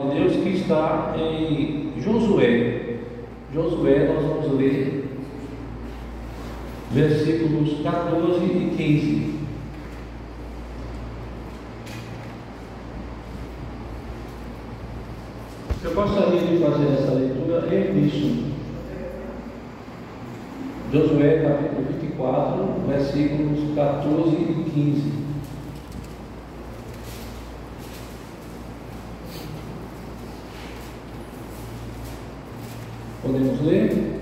De Deus que está em Josué. Josué, nós vamos ler versículos 14 e 15. Eu gostaria de fazer essa leitura em uníssono. Josué capítulo 24, versículos 14 e 15. Podemos ler?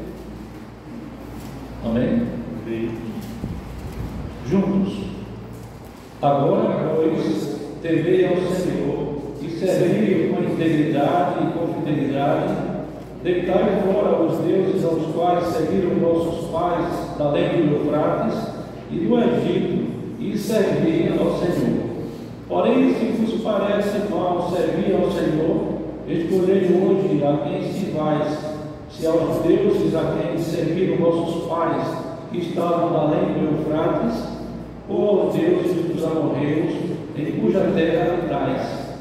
Amém? Amém. Juntos. Agora, pois, temei ao Senhor e servi-o com integridade e com fidelidade. Deitai fora os deuses aos quais seguiram vossos pais da além do Eufrates e do Egito, e servi ao Senhor. Porém, se vos parece mal servir ao Senhor, escolhei hoje a quem sirvais, se aos deuses a quem serviram vossos pais, que estavam além do Eufrates, ou aos deuses dos amorreus, em cuja terra habitais.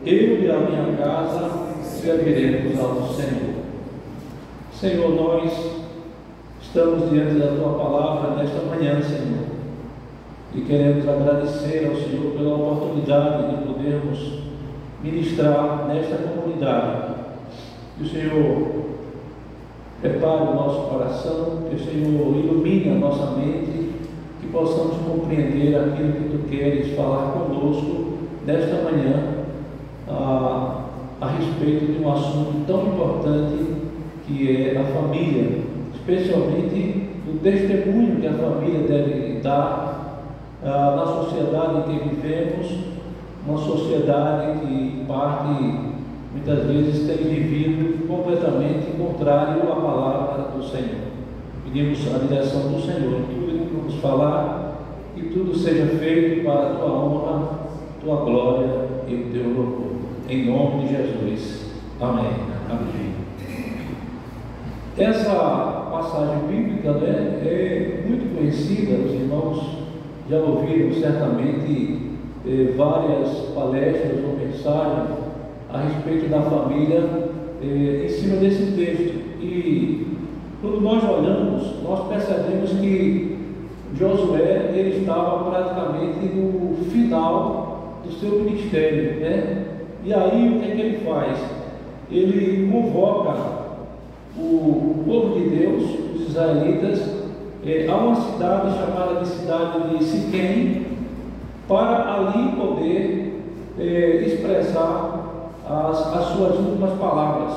Eu e a minha casa serviremos ao Senhor. Senhor, nós estamos diante da Tua palavra nesta manhã, Senhor, e queremos agradecer ao Senhor pela oportunidade de podermos ministrar nesta comunidade. Que o Senhor prepare o nosso coração, que o Senhor ilumine a nossa mente, que possamos compreender aquilo que Tu queres falar conosco nesta manhã a respeito de um assunto tão importante que é a família, especialmente do testemunho que a família deve dar na sociedade em que vivemos, uma sociedade que muitas vezes tem vivido completamente contrário à palavra do Senhor. Pedimos a direção do Senhor em tudo que vamos falar, que tudo seja feito para a Tua honra, Tua glória e o Teu louvor. Em nome de Jesus. Amém. Amém. Essa passagem bíblica é muito conhecida, os irmãos já ouviram certamente várias palestras ou mensagens a respeito da família em cima desse texto. E quando nós olhamos, nós percebemos que Josué ele estava praticamente no final do seu ministério, né? E aí o que é que ele faz? Ele convoca o povo de Deus, os israelitas, a uma cidade chamada de cidade de Siquém, para ali poder expressar as suas últimas palavras.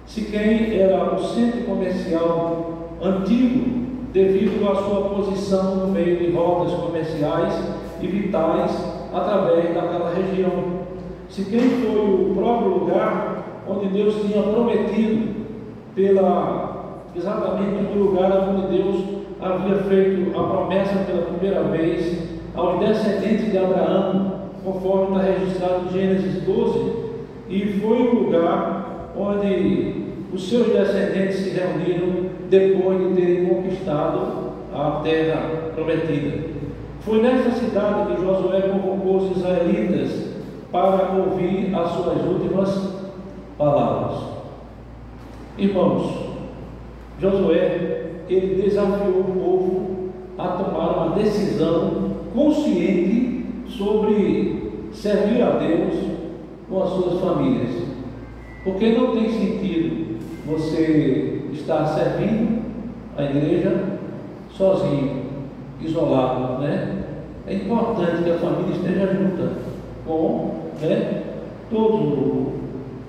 Siquém era o centro comercial antigo, devido à sua posição no meio de rotas comerciais e vitais através daquela região. Siquém foi o próprio lugar onde Deus tinha prometido, exatamente no lugar onde Deus havia feito a promessa pela primeira vez aos descendentes de Abraão, conforme está registrado em Gênesis 12, e foi o lugar onde os seus descendentes se reuniram depois de terem conquistado a terra prometida. Foi nessa cidade que Josué convocou os israelitas para ouvir as suas últimas palavras. Irmãos, Josué, ele desafiou o povo a tomar uma decisão consciente sobre servir a Deus com as suas famílias, porque não tem sentido você estar servindo a igreja sozinho, isolado, né? É importante que a família esteja junta com, todo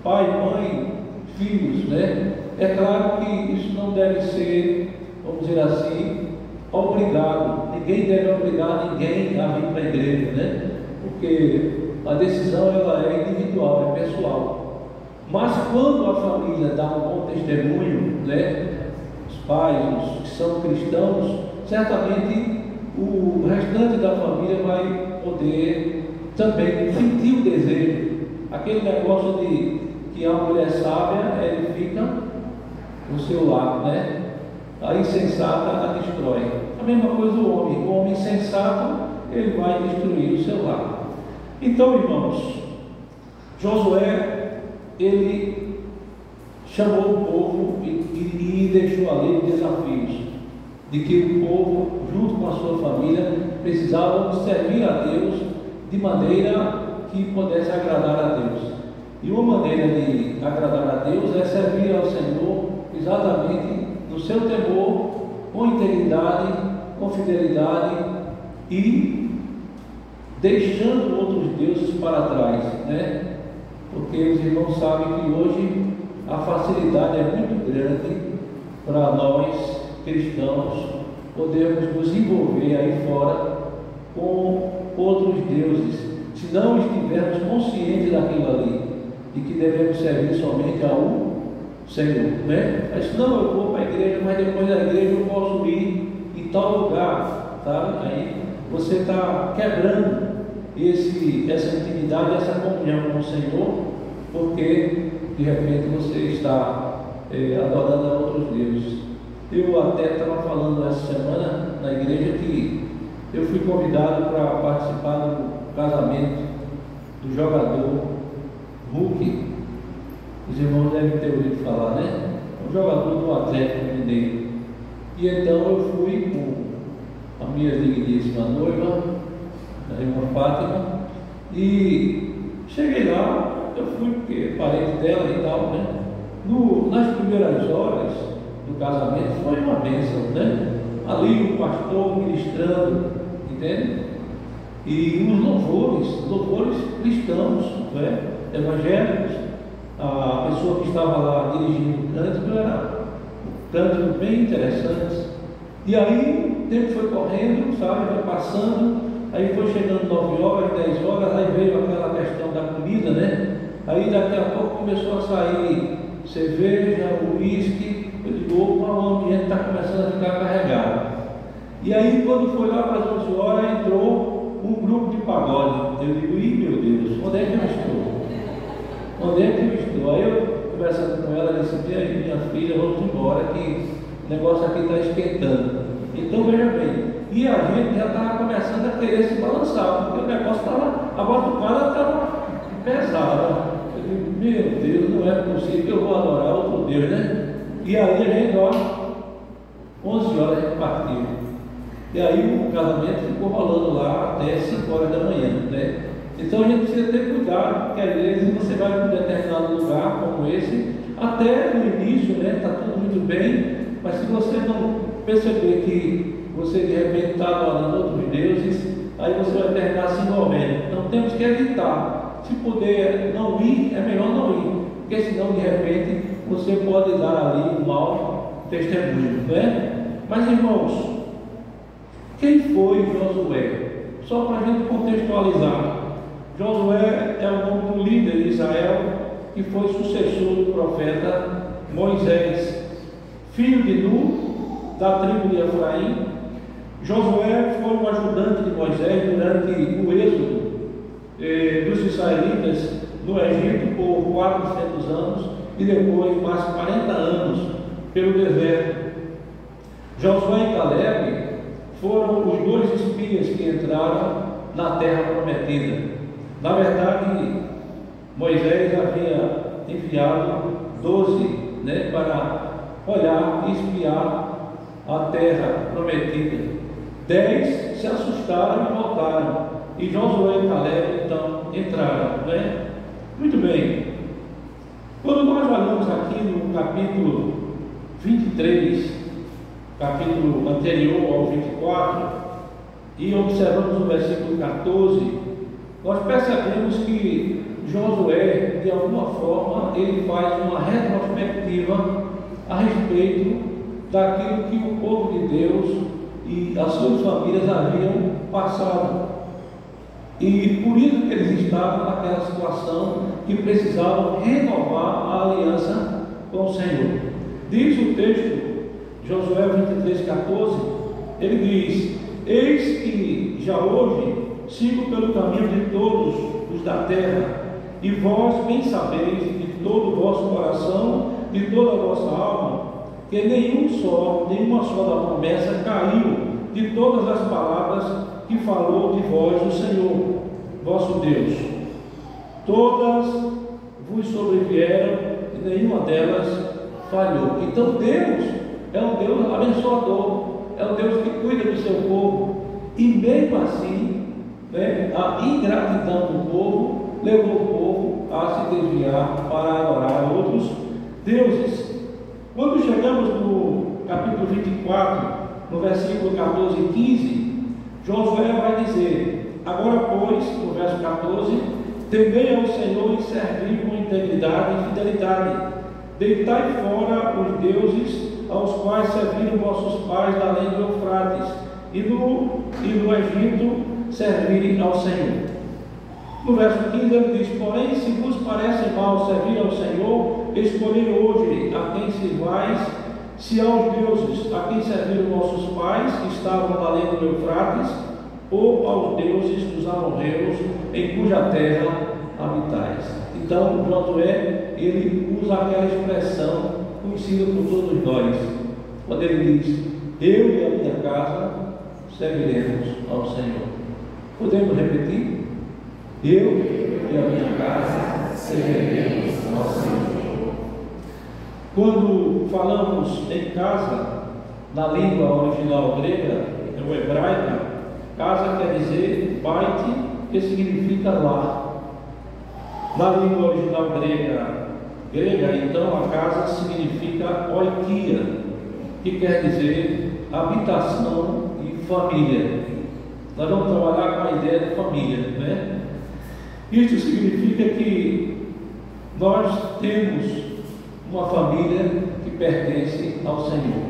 pai, mãe, filhos, né? É claro que isso não deve ser, vamos dizer assim, obrigado. Ninguém deve obrigar ninguém a vir para a igreja, né? Porque a decisão ela é individual, é pessoal. Mas quando a família dá um bom testemunho, né? Os pais, os que são cristãos, certamente o restante da família vai poder também sentir o desejo. Aquele negócio de que a mulher sábia, ele fica no seu lar, né? A insensata a destrói. A mesma coisa o homem insensato, ele vai destruir o seu lar. Então, irmãos, Josué ele chamou o povo e deixou ali desafios, de que o povo, junto com a sua família, precisavam servir a Deus de maneira que pudesse agradar a Deus. E uma maneira de agradar a Deus é servir ao Senhor exatamente no seu temor, com integridade, com fidelidade e deixando outros deuses para trás, né? Porque os irmãos sabem que hoje a facilidade é muito grande para nós cristãos podermos nos envolver aí fora com outros deuses, se não estivermos conscientes daquilo ali e que devemos servir somente ao Senhor, né? Mas não, eu vou para a igreja, mas depois da igreja eu posso ir em tal lugar, tá? Aí você está quebrando essa intimidade, essa comunhão com o Senhor, porque de repente você está adorando a outros deuses. Eu até estava falando essa semana na igreja que eu fui convidado para participar do casamento do jogador Hulk. Os irmãos devem ter ouvido falar, né? Um jogador do Atlético Mineiro. E então eu fui com a minha digníssima noiva, a irmã Fátima, e cheguei lá. Eu fui porque parente dela e tal, né? Nas primeiras horas do casamento foi uma bênção, né? Ali o pastor ministrando, entende? E os louvores cristãos, né? Evangélicos. A pessoa que estava lá dirigindo o cântico era um cântico bem interessante. E aí o tempo foi correndo, sabe? Foi passando. Aí foi chegando 9 horas, 10 horas, aí veio aquela questão da comida, né? Aí daqui a pouco começou a sair cerveja, uísque. Eu digo, opa, o ambiente está começando a ficar carregado. E aí quando foi lá para as 11 horas, entrou um grupo de pagode. Eu digo, ih meu Deus, onde é que eu estou? Onde é que eu estou? Aí eu conversando com ela, disse, e aí minha filha, vamos embora que o negócio aqui está esquentando. Então veja bem, e a gente já estava começando a querer se balançar, porque o negócio estava, a batucada estava pesada. Eu digo, meu Deus, não é possível que eu vou adorar outro Deus, né? E aí a gente, ó, 11 horas a gente partiu. E aí o casamento ficou rolando lá até 5 horas da manhã, né? Então a gente precisa ter cuidado, porque às vezes você vai para um determinado lugar como esse, até no início, né? Está tudo muito bem, mas se você não perceber que você de repente está adorando outros deuses, aí você vai terminar se envolvendo. Então temos que evitar. Se puder não ir, é melhor não ir, porque senão de repente você pode dar ali um mau testemunho, né? Mas irmãos, quem foi Josué? Só para a gente contextualizar, Josué é o nome do líder de Israel que foi sucessor do profeta Moisés, filho de Nu, da tribo de Efraim. Josué foi um ajudante de Moisés durante o êxodo dos israelitas no Egito por 400 anos e depois mais 40 anos pelo deserto. Josué e Caleb foram os 2 espias que entraram na terra prometida. Na verdade, Moisés havia enviado 12, né, para olhar e espiar a terra prometida. 10 se assustaram e voltaram. E Josué e Caleb então entraram, né? Muito bem. Quando nós olhamos aqui no capítulo 23, capítulo anterior ao 24, e observamos o versículo 14, nós percebemos que Josué, de alguma forma, ele faz uma retrospectiva a respeito daquilo que o povo de Deus e as suas famílias haviam passado. E por isso que eles estavam naquela situação que precisavam renovar a aliança com o Senhor. Diz o texto, Josué 23:14, ele diz: eis que já hoje sigo pelo caminho de todos os da terra, e vós bem sabeis de todo o vosso coração, de toda a vossa alma, que nenhuma só da promessa caiu de todas as palavras que falou de vós o Senhor, vosso Deus. Todas vos sobrevieram e nenhuma delas falhou. Então Deus é um Deus abençoador, é um Deus que cuida do seu povo, e mesmo assim, né, a ingratidão do povo levou o povo a se desviar para adorar outros deuses. Quando chegamos no capítulo 24, no versículo 14 e 15, Josué vai dizer: agora pois, no verso 14, temei ao Senhor e servi com integridade e fidelidade, deitai fora os deuses aos quais serviram vossos pais da além do Eufrates, e no Egito servirem ao Senhor. No verso 15 ele diz: porém, se vos parece mal servir ao Senhor, escolhei hoje a quem servais, se aos deuses a quem serviram vossos pais, que estavam da além do Eufrates, ou aos deuses dos amorreus, em cuja terra habitais. Então Josué, ele usa aquela expressão conhecida por todos nós, quando ele diz: eu e a minha casa serviremos ao Senhor. Podemos repetir? Eu e a minha casa serviremos ao Senhor. Quando falamos em casa, na língua original grega, ou hebraica, casa quer dizer bait, que significa lar. Na língua original grega, então, a casa significa oikia, que quer dizer habitação e família. Nós vamos trabalhar com a ideia de família, né? Isso significa que nós temos uma família que pertence ao Senhor,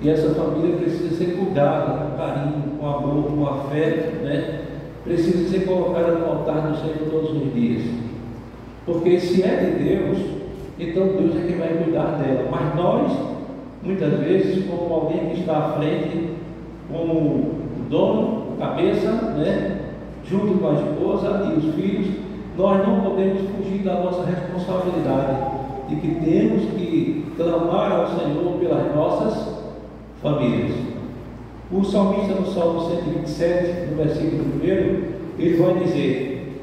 e essa família precisa ser cuidada com carinho, com amor, com afeto, né? Precisa ser colocada no altar do Senhor todos os dias, porque se é de Deus, então Deus é quem vai cuidar dela. Mas nós, muitas vezes, como alguém que está à frente, como o dono, cabeça, né, junto com a esposa e os filhos, nós não podemos fugir da nossa responsabilidade de que temos que clamar ao Senhor pelas nossas famílias. O salmista, no Salmo 127, no versículo 1, ele vai dizer: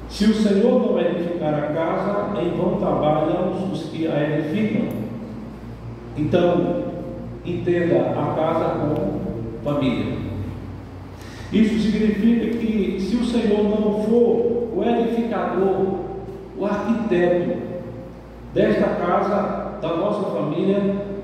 se o Senhor não edificar a casa, em vão trabalham os que a edificam. Então, entenda a casa como família. Isso significa que se o Senhor não for o edificador, o arquiteto desta casa, da nossa família,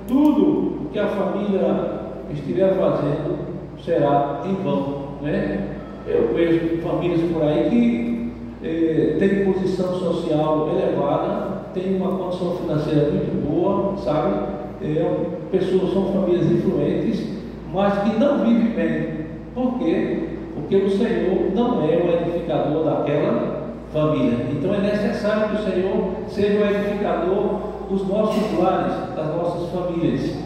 tudo o que a família estiver fazendo será em vão, né? Eu conheço famílias por aí que têm posição social elevada, têm uma condição financeira muito boa, sabe? Pessoas, são famílias influentes, mas que não vivem bem. Por quê? Porque o Senhor não é o edificador daquela família. Então é necessário que o Senhor seja o edificador dos nossos lares, das nossas famílias.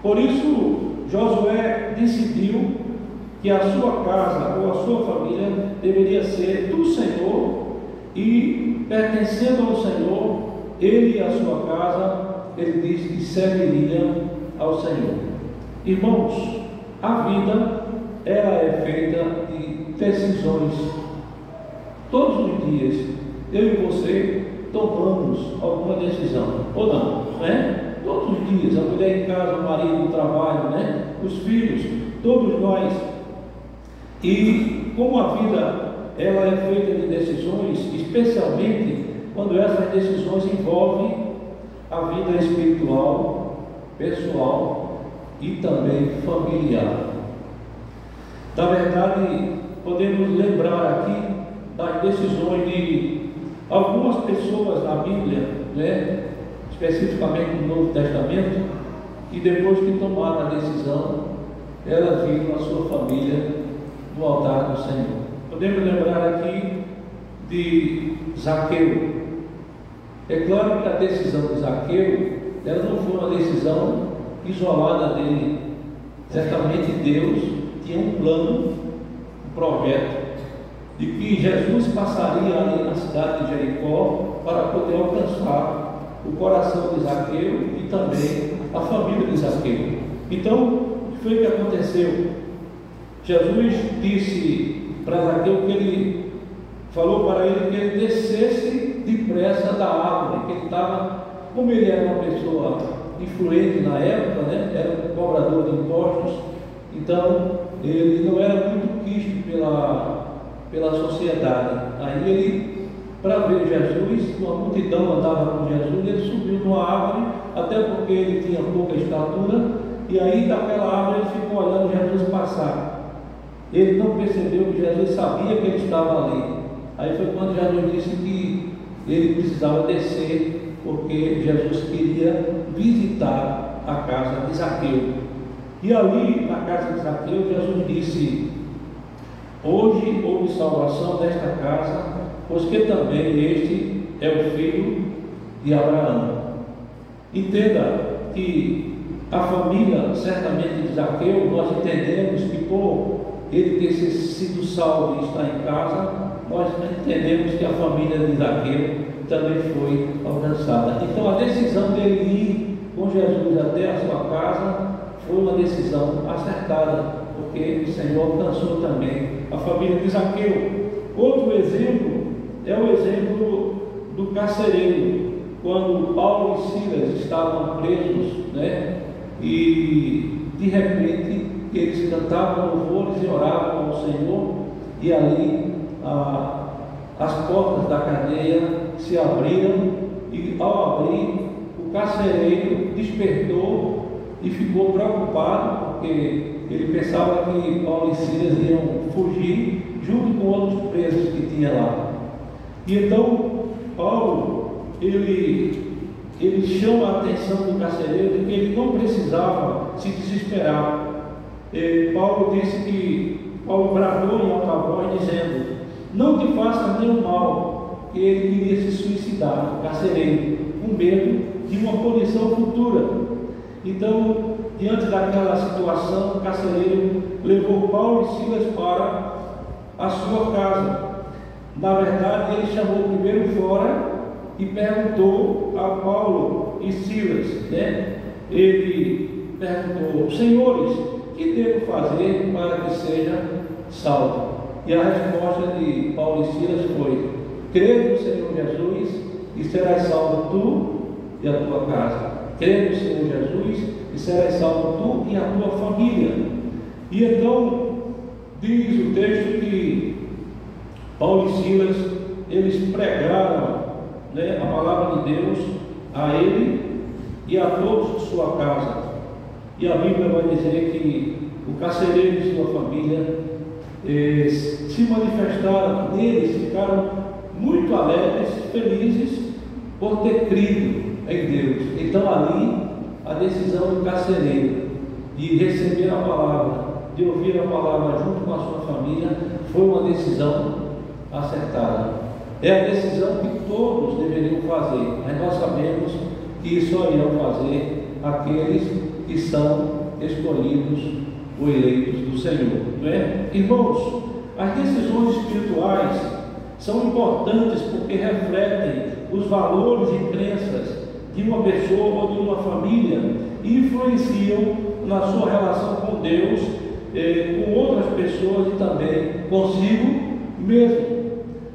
Por isso, Josué decidiu que a sua casa ou a sua família deveria ser do Senhor, e pertencendo ao Senhor, ele e a sua casa, ele diz que serviria ao Senhor. Irmãos, a vida, ela é feita de decisões. Todos os dias, eu e você tomamos alguma decisão, ou não, né? Todos os dias, a mulher em casa, o marido no trabalho, né? Os filhos, todos nós. E como a vida, ela é feita de decisões, especialmente quando essas decisões envolvem a vida espiritual, pessoal e também familiar. Na verdade, podemos lembrar aqui das decisões de algumas pessoas na Bíblia, né, especificamente no Novo Testamento, que depois que tomaram a decisão, elas viram a sua família no altar do Senhor. Podemos lembrar aqui de Zaqueu. É claro que a decisão de Zaqueu, ela não foi uma decisão isolada dele. Certamente Deus tinha um plano, um projeto, de que Jesus passaria ali na cidade de Jericó para poder alcançar o coração de Zaqueu e também a família de Zaqueu. Então, o que foi que aconteceu? Jesus disse para Zaqueu que ele falou para ele que ele descesse depressa da árvore, que ele estava, como ele era uma pessoa influente na época, né? Era um cobrador de impostos, então ele não era muito quisto pela sociedade. Aí ele, para ver Jesus, uma multidão andava com Jesus, ele subiu numa árvore, até porque ele tinha pouca estatura, e aí daquela árvore ele ficou olhando Jesus passar. Ele não percebeu que Jesus sabia que ele estava ali. Aí foi quando Jesus disse que ele precisava descer, porque Jesus queria visitar a casa de Zaqueu. E ali, na casa de Zaqueu, Jesus disse: hoje houve salvação nesta casa, pois que também este é o filho de Abraão. Entenda que a família, certamente de Zaqueu, nós entendemos que por ele ter sido salvo e estar em casa, nós entendemos que a família de Zaqueu também foi alcançada. Então a decisão dele ir com Jesus até a sua casa foi uma decisão acertada, porque o Senhor alcançou também a família de Zaqueu. Outro exemplo é o exemplo do carcereiro, quando Paulo e Silas estavam presos, né? E de repente eles cantavam louvores e oravam ao Senhor, e ali as portas da cadeia se abriram, e ao abrir, o carcereiro despertou e ficou preocupado, porque ele pensava que Paulo e Silas iam fugir junto com outros presos que tinha lá. E então Paulo ele chama a atenção do carcereiro de que ele não precisava se desesperar. Paulo bradou em alta voz dizendo: não te faça nenhum mal, que ele queria se suicidar, o carcereiro, com medo de uma punição futura. Então, diante daquela situação, o carcereiro levou Paulo e Silas para a sua casa. Na verdade, ele chamou primeiro fora e perguntou a Paulo e Silas, né? Ele perguntou: senhores, que devo fazer para que seja salvo? E a resposta de Paulo e Silas foi: crê no Senhor Jesus e serás salvo tu e a tua casa. Crê no Senhor Jesus e serás salvo tu e a tua família. E então diz o texto que Paulo e Silas, eles pregaram, né, a palavra de Deus a ele e a todos de sua casa. E a Bíblia vai dizer que o carcereiro e sua família se manifestaram neles, ficaram muito alegres, felizes por ter crido em Deus. Então ali a decisão do carcereiro de receber a palavra, de ouvir a palavra junto com a sua família, foi uma decisão acertada. É a decisão que todos deveriam fazer, mas nós sabemos que só irão fazer aqueles que são escolhidos ou eleitos do Senhor, não é? Irmãos, as decisões espirituais são importantes porque refletem os valores e crenças de uma pessoa ou de uma família e influenciam na sua relação com Deus, com outras pessoas e também consigo mesmo.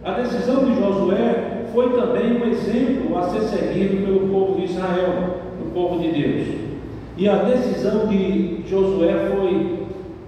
A decisão de Josué foi também um exemplo a ser seguido pelo povo de Israel, o povo de Deus. E a decisão de Josué foi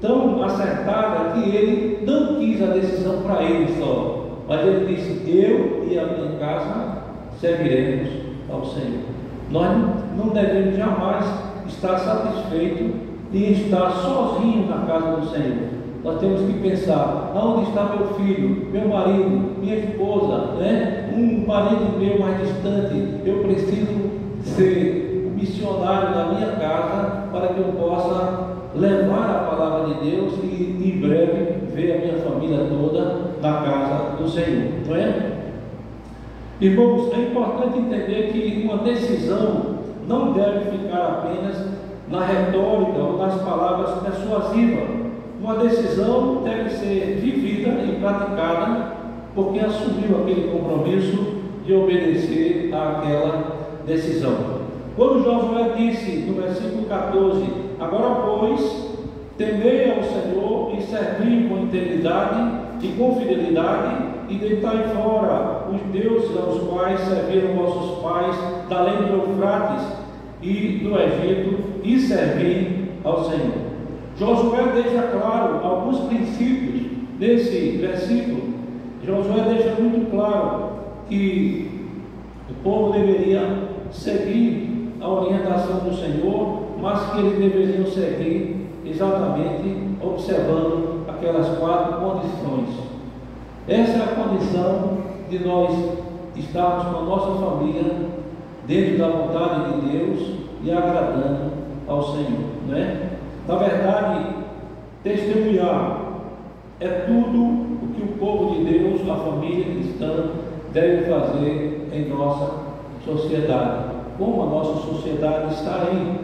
tão acertada que ele não quis a decisão para ele só, mas ele disse: eu e a minha casa serviremos ao Senhor. Nós não devemos jamais estar satisfeitos em estar sozinhos na casa do Senhor. Nós temos que pensar: aonde está meu filho, meu marido, minha esposa, né? Um parente meu mais distante? Eu preciso ser missionário da minha casa para que eu possa levar a palavra de Deus e em breve ver a minha família toda na casa do Senhor, não é? Irmãos, é importante entender que uma decisão não deve ficar apenas na retórica ou nas palavras persuasivas. Uma decisão deve ser vivida e praticada porque assumiu aquele compromisso de obedecer àquela decisão. Quando Josué disse no versículo 14: agora pois, temei ao Senhor e servi com integridade e com fidelidade, e deitai fora os deuses aos quais serviram vossos pais da além do Eufrates e do Egito, e servi ao Senhor. Josué deixa claro alguns princípios desse versículo. Josué deixa muito claro que o povo deveria seguir a orientação do Senhor, mas que eles deveriam seguir exatamente observando aquelas 4 condições. Essa é a condição de nós estarmos com a nossa família dentro da vontade de Deus e agradando ao Senhor, né? Na verdade, testemunhar é tudo o que o povo de Deus, a família cristã, deve fazer em nossa sociedade. Como a nossa sociedade está aí,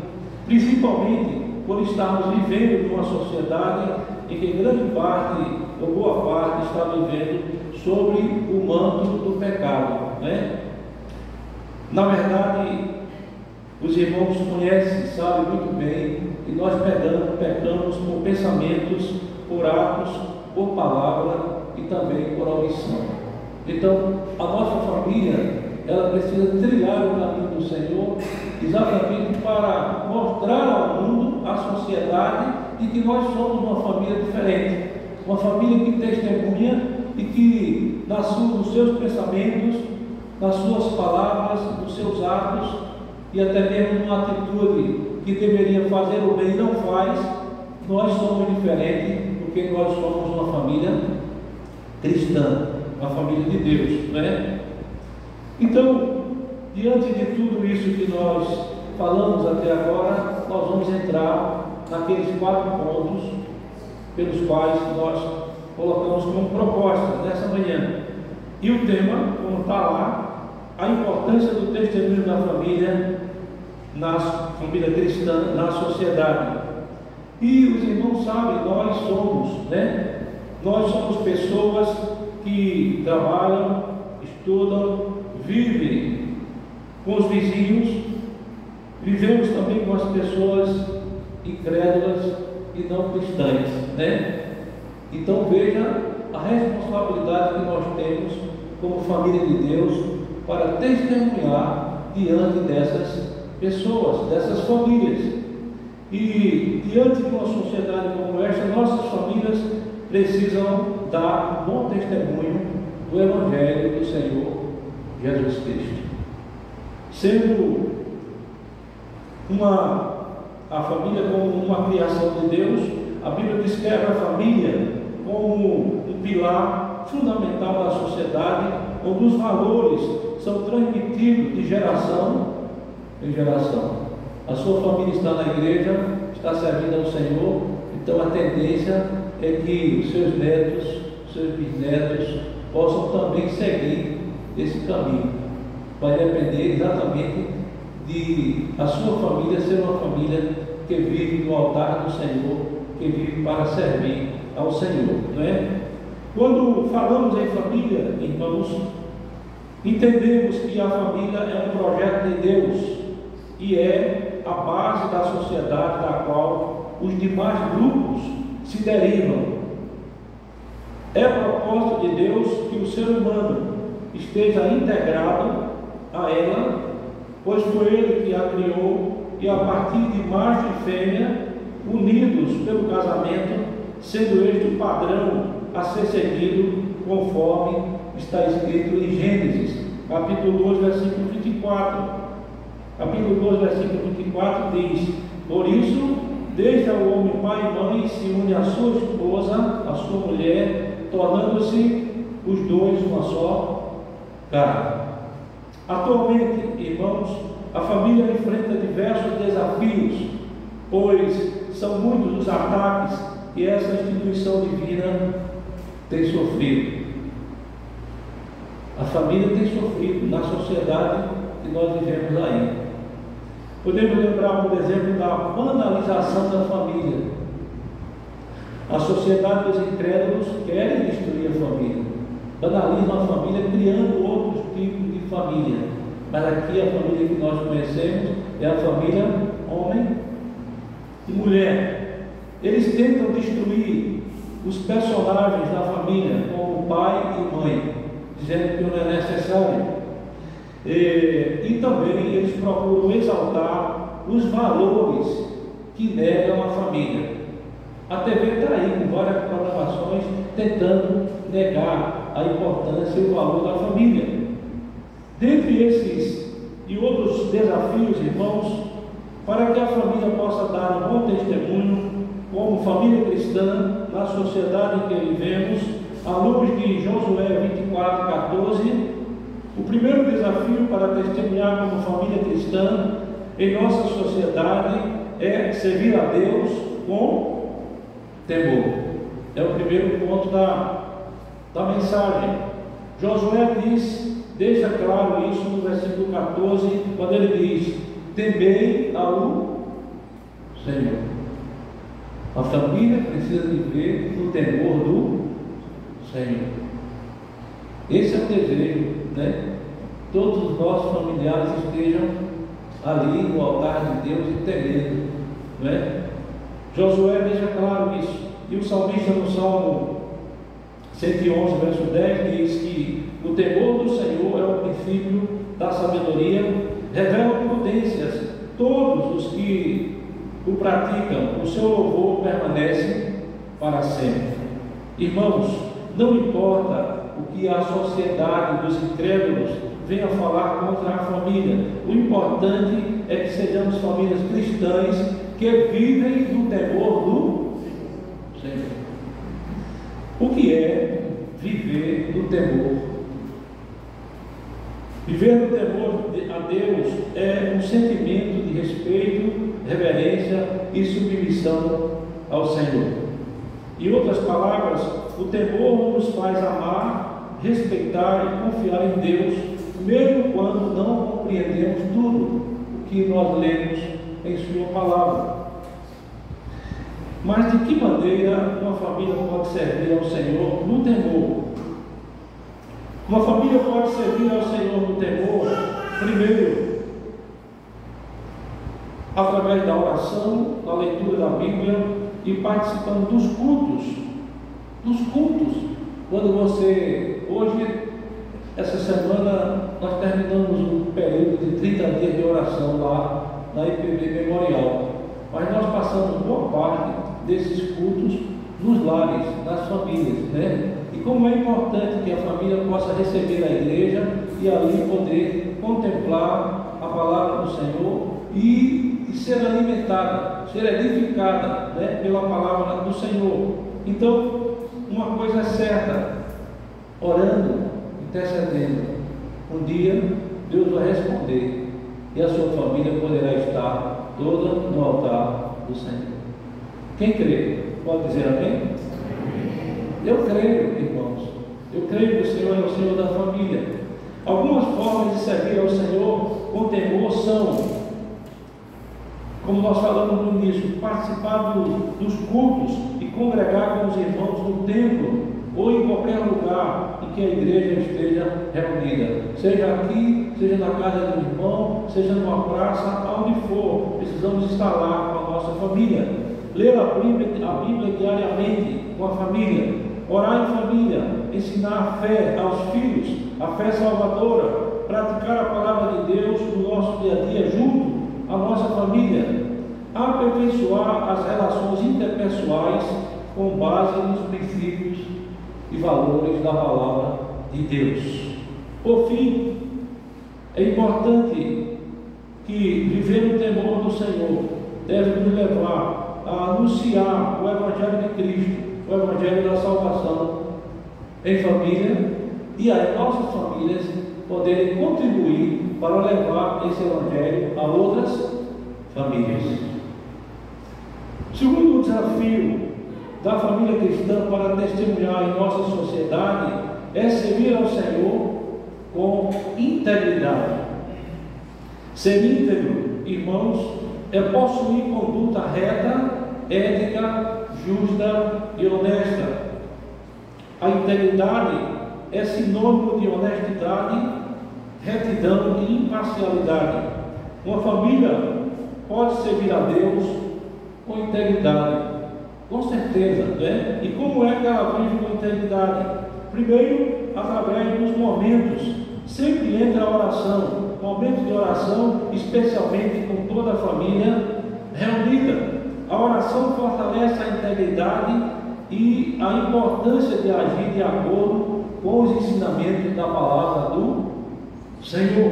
principalmente por estarmos vivendo numa sociedade em que grande parte, ou boa parte, está vivendo sobre o manto do pecado, né? Na verdade, os irmãos conhecem, sabem muito bem que nós pecamos por pensamentos, por atos, por palavra e também por omissão. Então, a nossa família, ela precisa trilhar o caminho do Senhor, exatamente para mostrar ao mundo, à sociedade, de que nós somos uma família diferente, uma família que testemunha e que nos seus pensamentos, nas suas palavras, nos seus atos e até mesmo numa atitude que deveria fazer o bem e não faz, nós somos diferentes, porque nós somos uma família cristã, uma família de Deus, né? Então, diante de tudo isso que nós falamos até agora, nós vamos entrar naqueles 4 pontos pelos quais nós colocamos como proposta nessa manhã. E o tema, como está lá, a importância do testemunho da família, na família cristã, na sociedade. E os irmãos sabem, nós somos, né? Nós somos pessoas que trabalham, estudam, vivem com os vizinhos, vivemos também com as pessoas incrédulas e não cristãs, né? Então veja a responsabilidade que nós temos como família de Deus para testemunhar diante dessas pessoas, dessas famílias. E diante de uma sociedade como esta, nossas famílias precisam dar bom testemunho do Evangelho do Senhor Jesus Cristo. Sendo a família como uma criação de Deus, a Bíblia descreve a família como um pilar fundamental da sociedade, onde os valores são transmitidos de geração em geração. A sua família está na igreja, está servindo ao Senhor, então a tendência é que os seus netos, seus bisnetos possam também seguir esse caminho. Vai depender exatamente de a sua família ser uma família que vive no altar do Senhor, que vive para servir ao Senhor, não é? Quando falamos em família, irmãos, entendemos que a família é um projeto de Deus e é a base da sociedade da qual os demais grupos se derivam. É propósito de Deus que o ser humano esteja integrado a ela, pois foi Ele que a criou, e a partir de macho e fêmea, unidos pelo casamento, sendo este o padrão a ser seguido, conforme está escrito em Gênesis, capítulo 2, versículo 24. Capítulo 2, versículo 24 diz: por isso, deixa o homem pai e mãe e se une à sua esposa, à sua mulher, tornando-se os dois uma só carne. Atualmente, irmãos, a família enfrenta diversos desafios, pois são muitos os ataques que essa instituição divina tem sofrido. A família tem sofrido na sociedade que nós vivemos aí. Podemos lembrar, por exemplo, da banalização da família. A sociedade dos incrédulos querem destruir a família, banalizam a família, criando outros tipos de família. Mas aqui a família que nós conhecemos é a família homem e mulher. Eles tentam destruir os personagens da família, como pai e mãe. dizendo que não é necessário. E também eles procuram exaltar os valores que negam a família. A TV está aí com várias programações tentando negar a importância e o valor da família. Dentre esses e outros desafios, irmãos, para que a família possa dar um bom testemunho como família cristã na sociedade em que vivemos, à luz de Josué 24:14, o primeiro desafio para testemunhar como família cristã em nossa sociedade é servir a Deus com temor. É o primeiro ponto da mensagem. Josué deixa claro isso no versículo 14, quando ele diz: temei ao Senhor. A família precisa viver no temor do Senhor. Esse é o desejo, né? Todos os nossos familiares estejam ali no altar de Deus e temendo, né? Josué deixa claro isso. E o salmista no Salmo 111, verso 10, diz que o temor do Senhor é o princípio da sabedoria, revela prudências. Todos os que o praticam, o seu louvor permanece para sempre. Irmãos, não importa o que a sociedade dos incrédulos venha falar contra a família, o importante é que sejamos famílias cristãs que vivem no temor do Senhor. O que é viver no temor? Viver no temor a Deus é um sentimento de respeito, reverência e submissão ao Senhor. Em outras palavras, o temor nos faz amar, respeitar e confiar em Deus, mesmo quando não compreendemos tudo o que nós lemos em Sua palavra. Mas de que maneira uma família pode servir ao Senhor no temor? Uma família pode servir ao Senhor no temor, primeiro, através da oração, da leitura da Bíblia e participando dos cultos. Quando hoje, essa semana, nós terminamos um período de 30 dias de oração lá na IPB Memorial. Mas nós passamos boa parte desses cultos nos lares, nas famílias, né? E como é importante que a família possa receber a igreja e ali poder contemplar a palavra do Senhor e ser alimentada, ser edificada, né, pela palavra do Senhor. Então, uma coisa é certa: orando, intercedendo, um dia Deus vai responder e a sua família poderá estar toda no altar do Senhor. Quem crê, pode dizer amém? Eu creio, irmãos. Eu creio que o Senhor é o Senhor da família. Algumas formas de servir ao Senhor com temor são, como nós falamos no início, participar dos cultos e congregar com os irmãos no templo ou em qualquer lugar em que a igreja esteja reunida, seja aqui, seja na casa do irmão, seja numa praça, aonde for, precisamos estar lá com a nossa família. Ler a Bíblia diariamente com a família, orar em família, ensinar a fé aos filhos, a fé salvadora, praticar a palavra de Deus no nosso dia a dia junto à nossa família, aperfeiçoar as relações interpessoais com base nos princípios e valores da palavra de Deus. Por fim, é importante que viver no temor do Senhor deve nos levar a anunciar o Evangelho de Cristo, o Evangelho da salvação em família, e as nossas famílias poderem contribuir para levar esse Evangelho a outras famílias. Segundo desafio da família cristã para testemunhar em nossa sociedade é servir ao Senhor com integridade. Ser íntegro, irmãos, é possuir conduta reta, ética, justa e honesta. A integridade é sinônimo de honestidade, retidão e imparcialidade. Uma família pode servir a Deus com integridade, com certeza, né? E como é que ela vive com integridade? Primeiro, através dos momentos, sempre entre a oração, momentos de oração, especialmente com toda a família reunida. A oração fortalece a integridade e a importância de agir de acordo com os ensinamentos da palavra do Senhor.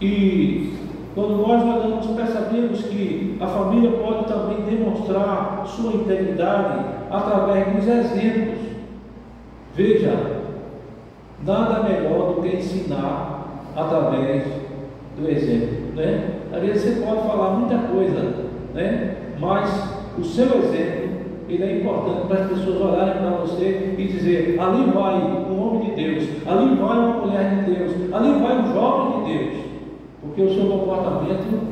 E quando nós olhamos, percebemos que a família pode também demonstrar sua integridade através dos exemplos. Veja, nada melhor do que ensinar através do exemplo, né? Às vezes você pode falar muita coisa, né? Mas o seu exemplo, ele é importante para as pessoas olharem para você e dizer: ali vai um homem de Deus, ali vai uma mulher de Deus, ali vai um jovem de Deus, porque o seu comportamento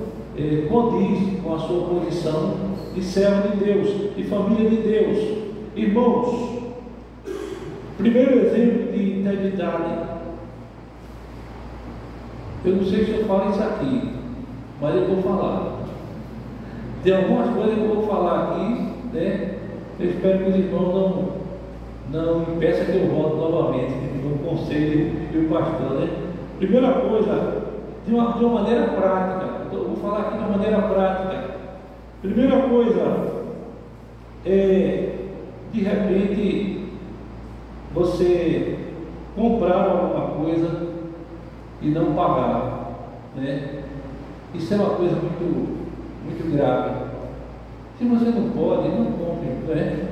condiz com a sua posição de servo de Deus, de família de Deus. Irmãos, primeiro exemplo de integridade. Eu não sei se eu falo isso aqui, mas eu vou falar. Tem algumas coisas que eu vou falar aqui, né? Eu espero que os irmãos não impeçam que eu volte novamente no conselho do pastor, né? Primeira coisa, de uma maneira prática. Eu vou falar aqui de uma maneira prática. Primeira coisa é, de repente, você comprar alguma coisa e não pagar, né? Isso é uma coisa muito grave. Se você não pode, não compre, né?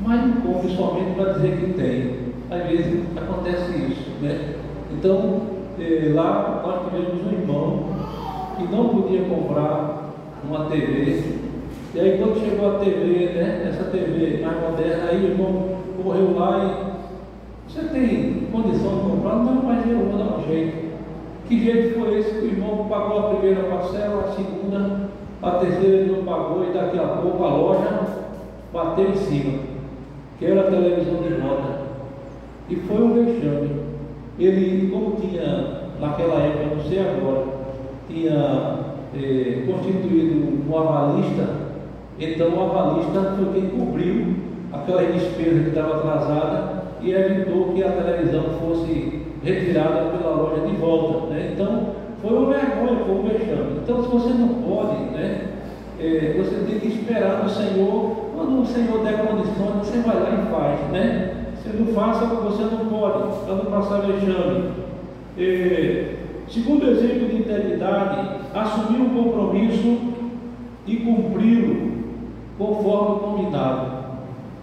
Mas não compre somente para dizer que tem. Às vezes acontece isso, né? Então, lá nós tivemos um irmão que não podia comprar uma TV. E aí quando chegou a TV, né? Essa TV mais moderna, aí o irmão correu lá e: você tem condição de comprar? Não, mas eu vou dar um jeito. Que jeito foi esse? Que o irmão pagou a primeira parcela, a segunda, a terceira ele não pagou, e daqui a pouco a loja bateu em cima, que era a televisão de roda. E foi um vexame. Ele, como tinha, naquela época, não sei agora, tinha constituído um avalista, então o avalista foi quem cobriu aquela despesa que estava atrasada e evitou que a televisão fosse retirada pela loja de volta, né? Então foi uma vergonha, foi um vexame. Então, se você não pode, né, você tem que esperar do Senhor. Quando o Senhor der condições, você vai lá e faz, né? Você não faça porque você não pode, para não passar vexame. Segundo exemplo de integridade, assumir um compromisso e cumpri-lo conforme combinado.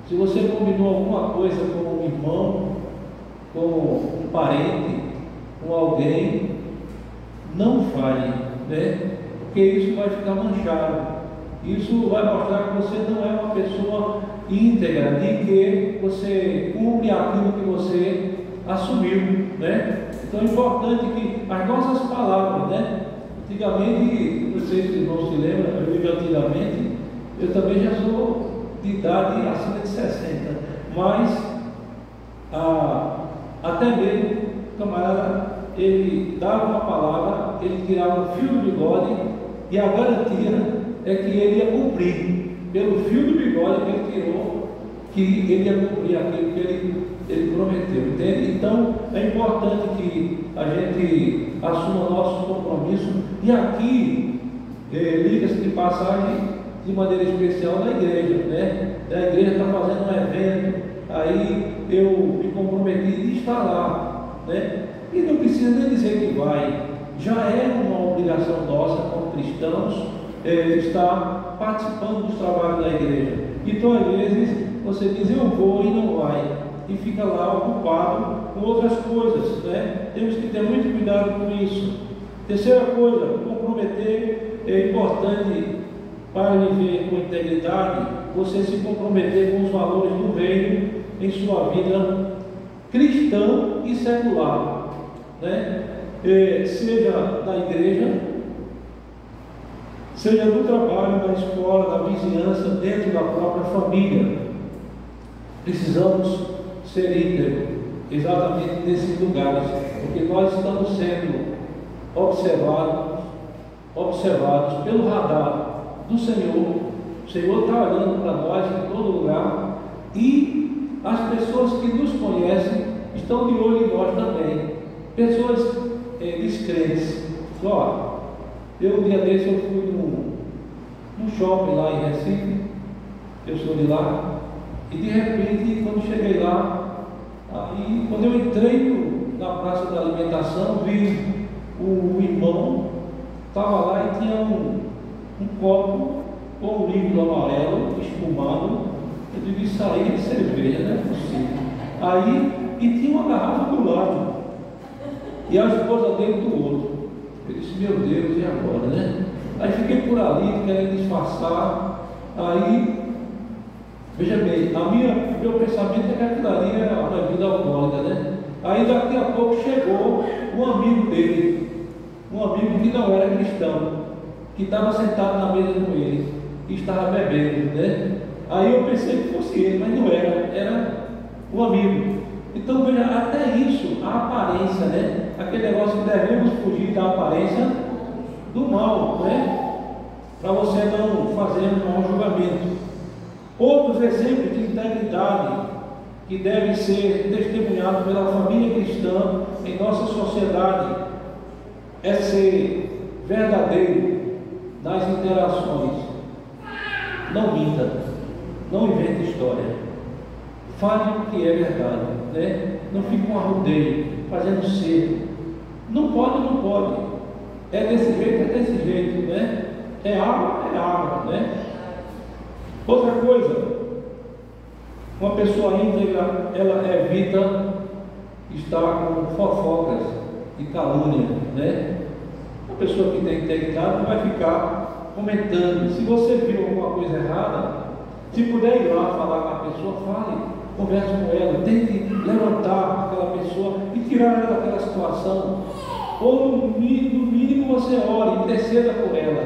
Se você combinou alguma coisa com um irmão, com um parente, com alguém, não falhe, né? Porque isso vai ficar manchado. Isso vai mostrar que você não é uma pessoa íntegra, de que você cumpre aquilo que você assumiu, né? Então é importante que as nossas palavras, né? Antigamente, não sei se os irmãos se lembram, eu digo antigamente, eu também já sou de idade acima de 60, mas até mesmo o camarada, ele dava uma palavra, ele tirava o fio do bigode e a garantia é que ele ia cumprir, pelo fio do bigode que ele tirou, que ele ia cumprir aquilo que ele prometeu, entende? Então é importante que a gente assuma nosso compromisso. E aqui liga-se de passagem de maneira especial na igreja, né? A igreja está fazendo um evento, aí eu me comprometi de estar lá, né? E não precisa nem dizer que vai, já é uma obrigação nossa como cristãos estar participando dos trabalhos da igreja. Então às vezes você diz: eu vou, e não vai, e fica lá ocupado com outras coisas, né? Temos que ter muito cuidado com isso. Terceira coisa, comprometer. É importante para viver com integridade, você se comprometer com os valores do reino em sua vida cristã e secular, né? Seja na igreja, seja no trabalho, na escola, na vizinhança, dentro da própria família. Precisamos ser íntegros exatamente nesses lugares, porque nós estamos sendo observados pelo radar do Senhor. O Senhor está olhando para nós em todo lugar, e as pessoas que nos conhecem estão de olho em nós também. Pessoas descrentes. Ó, um dia desse eu fui num shopping lá em Recife, eu sou de lá, e de repente, quando cheguei lá, aí quando eu entrei na praça da alimentação, vi o irmão, estava lá e tinha um copo com um líquido amarelo, espumado. Eu digo, isso aí é cerveja, não é possível. Aí, e tinha uma garrafa do lado, e a esposa dele do outro. Eu disse, meu Deus, e agora, né? Aí fiquei por ali, querendo disfarçar. Aí, veja bem, meu pensamento é que aquilo ali era uma bebida alcoólica, né? Aí daqui a pouco chegou um amigo dele, um amigo que não era cristão, que estava sentado na mesa com ele e estava bebendo, né? Aí eu pensei que fosse ele, mas não era um amigo. Então veja, até isso, a aparência, né? Aquele negócio que devemos fugir da aparência do mal, né? Para você não fazer um mau julgamento. Outros exemplos de integridade que devem ser testemunhados pela família cristã em nossa sociedade é ser verdadeiro nas interações. Não minta, não invente história, fale o que é verdade, né? Não fique com arrudeio, fazendo cerco. Não pode. É desse jeito, né? É água, né? Outra coisa, uma pessoa íntegra, ela evita estar com fofocas e calúnia, né? Uma pessoa que tem integridade não vai ficar comentando. Se você viu alguma coisa errada, se puder ir lá falar com a pessoa, fale, converse com ela, tente levantar aquela pessoa e tirar ela daquela situação. Ou no mínimo você ore, interceda por ela.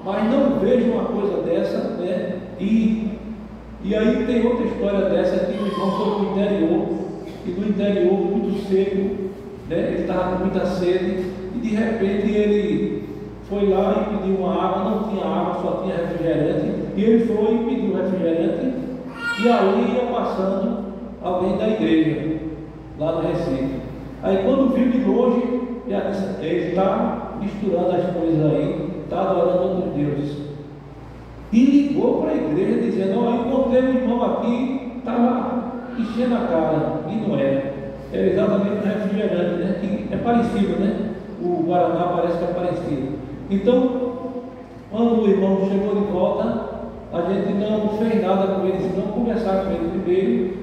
Mas não veja uma coisa dessa, né? E aí tem outra história dessa que o irmão foi para o interior, e do interior muito seco, né? Ele estava com muita sede, e de repente ele foi lá e pediu uma água, não tinha água, só tinha refrigerante, e ele foi e pediu refrigerante, e ali ia passando alguém da igreja, lá do Recife. Aí quando viu de longe, já disse, ele está misturando as coisas aí, está adorando outros deuses. E ligou para a igreja dizendo, ó, encontrei um irmão aqui, estava enchendo a cara, e não era. Era exatamente o refrigerante, né? Que é parecido, né? O Guaraná parece que é parecido. Então, quando o irmão chegou de volta, a gente não fez nada com ele, senão conversar com ele primeiro,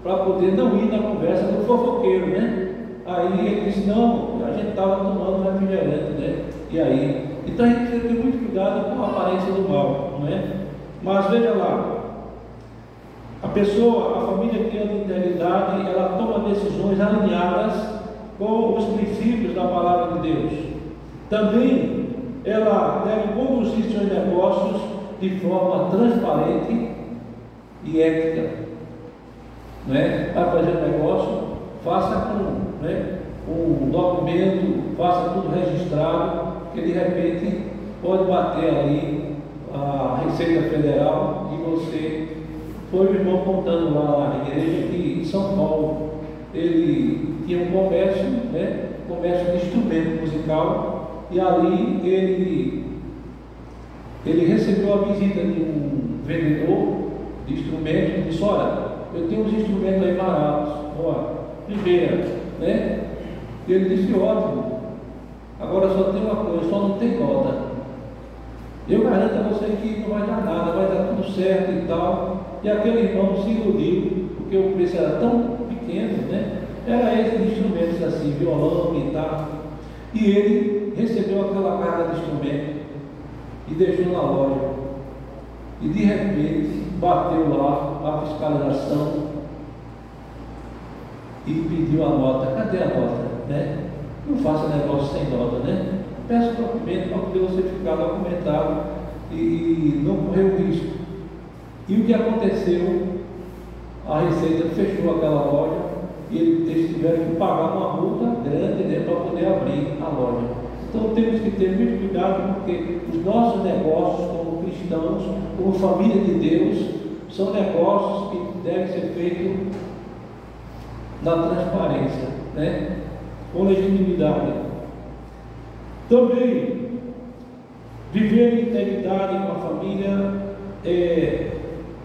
para poder não ir na conversa do fofoqueiro, né? Aí ele disse, não, a gente estava tomando refrigerante, né? E aí? Então a gente precisa ter muito cuidado com a aparência do mal, não é? Mas veja lá, a pessoa, a família que anda em integridade, ela toma decisões alinhadas com os princípios da palavra de Deus. Também ela deve conduzir seus negócios de forma transparente e ética, não é? Para fazer um negócio, faça com, né, um documento, faça tudo registrado, que de repente pode bater ali a Receita Federal e você. Foi o irmão contando lá na igreja que em São Paulo ele tinha um comércio, né, comércio de instrumento musical, e ali ele recebeu a visita de um vendedor de instrumentos e disse, olha, eu tenho uns instrumentos aí baratos, olha, primeira, né? E ele disse, ótimo, agora só tem uma coisa, só não tem nota. Eu garanto a você que não vai dar nada, vai dar tudo certo e tal. E aquele irmão se iludiu, porque o preço era tão pequeno, né? Era esse de instrumentos assim, violão, guitarra. E ele recebeu aquela carga de instrumento e deixou na loja. E de repente bateu lá a fiscalização e pediu a nota. Cadê a nota? Né? Não faça negócio sem nota, né? Peça o documento para poder você ficar documentado e não correr o risco. E o que aconteceu? A Receita fechou aquela loja e eles tiveram que pagar uma multa grande, né, para poder abrir a loja. Então temos que ter muito cuidado, porque os nossos negócios como cristãos, como família de Deus, são negócios que devem ser feitos na transparência, né? Com legitimidade. Também, viver em integridade com a família é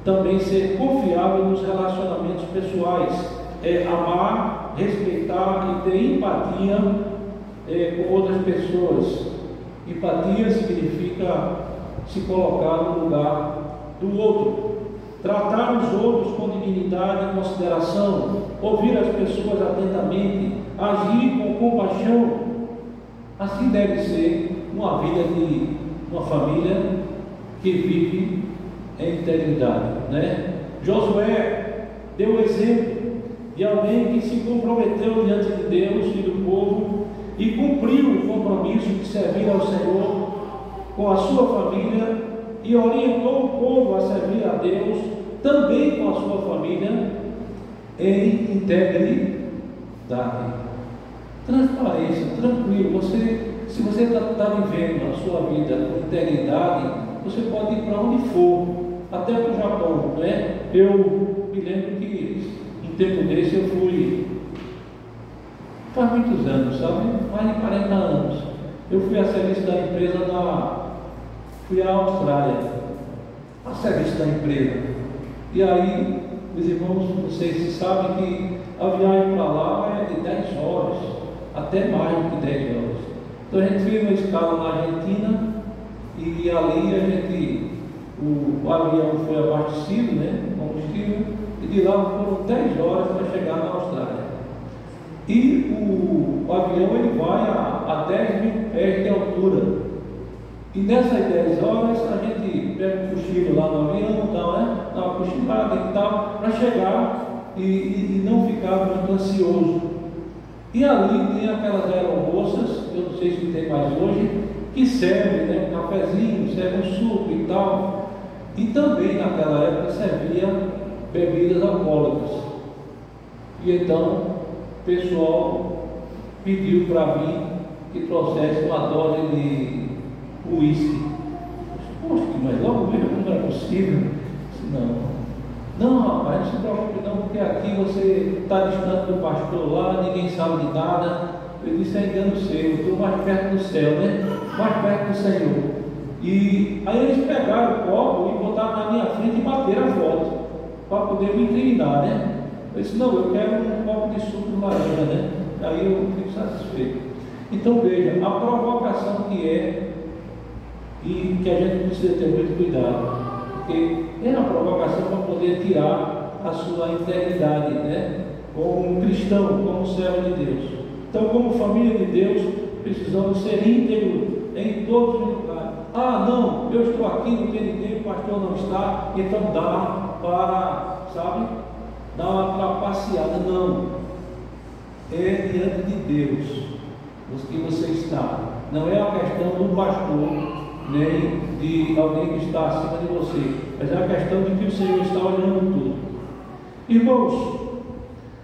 também ser confiável nos relacionamentos pessoais, é amar, respeitar e ter empatia com outras pessoas. Empatia significa se colocar no lugar do outro, tratar os outros com dignidade e consideração, ouvir as pessoas atentamente, agir com compaixão. Assim deve ser uma vida de uma família que vive em integridade, né? Josué deu o exemplo de alguém que se comprometeu diante de Deus e do povo e cumpriu o compromisso de servir ao Senhor com a sua família e orientou o povo a servir a Deus também com a sua família em integridade. Transparência, tranquilo. Se você está vivendo a sua vida com integridade, você pode ir para onde for, até para o Japão, né? Eu me lembro que um tempo desse eu fui, faz muitos anos, sabe? Mais de 40 anos. Eu fui a serviço da empresa fui à Austrália, a serviço da empresa. E aí, meus irmãos, vocês sabem que a viagem para lá é de 10 horas, até mais do que 10 horas. Então a gente fez uma escala na Argentina e ali o avião foi abastecido, né, combustível, e de lá foram 10 horas para chegar na Austrália. E o avião ele vai a 10 mil pés de altura. E nessas 10 horas a gente pega um cochilo lá no avião, tal, né? Dá uma cochilada e tal, para chegar e não ficar muito ansioso. E ali tem aquelas aeromoças, eu não sei se tem mais hoje, que servem, né, um cafezinho, servem um suco e tal. E também naquela época servia bebidas alcoólicas. E então o pessoal pediu para mim que trouxesse uma dose de uísque. Poxa, mas logo mesmo não é possível. Não, rapaz, não se preocupe não, porque aqui você está distante do pastor lá, ninguém sabe de nada. Eu disse, é engano seu, eu estou mais perto do céu, né? Mais perto do Senhor. E aí eles pegaram o copo e botaram na minha frente e bateram a foto, para poder me inclinar, né? Eu disse, não, eu quero um copo de suco de laranja, né? Aí eu fico satisfeito. Então veja, a provocação que é, e que a gente precisa ter muito cuidado, porque é uma provocação para poder tirar a sua integridade, né? Como um cristão, como um servo de Deus. Então, como família de Deus, precisamos ser íntegros em todos os lugares. Ah, não, eu estou aqui, não tem ninguém, o pastor não está, então dá para, sabe, dar uma trapaceada. Não, é diante de Deus que você está. Não é a questão do pastor, nem de alguém que está acima de você, mas é a questão de que o Senhor está olhando tudo. Irmãos,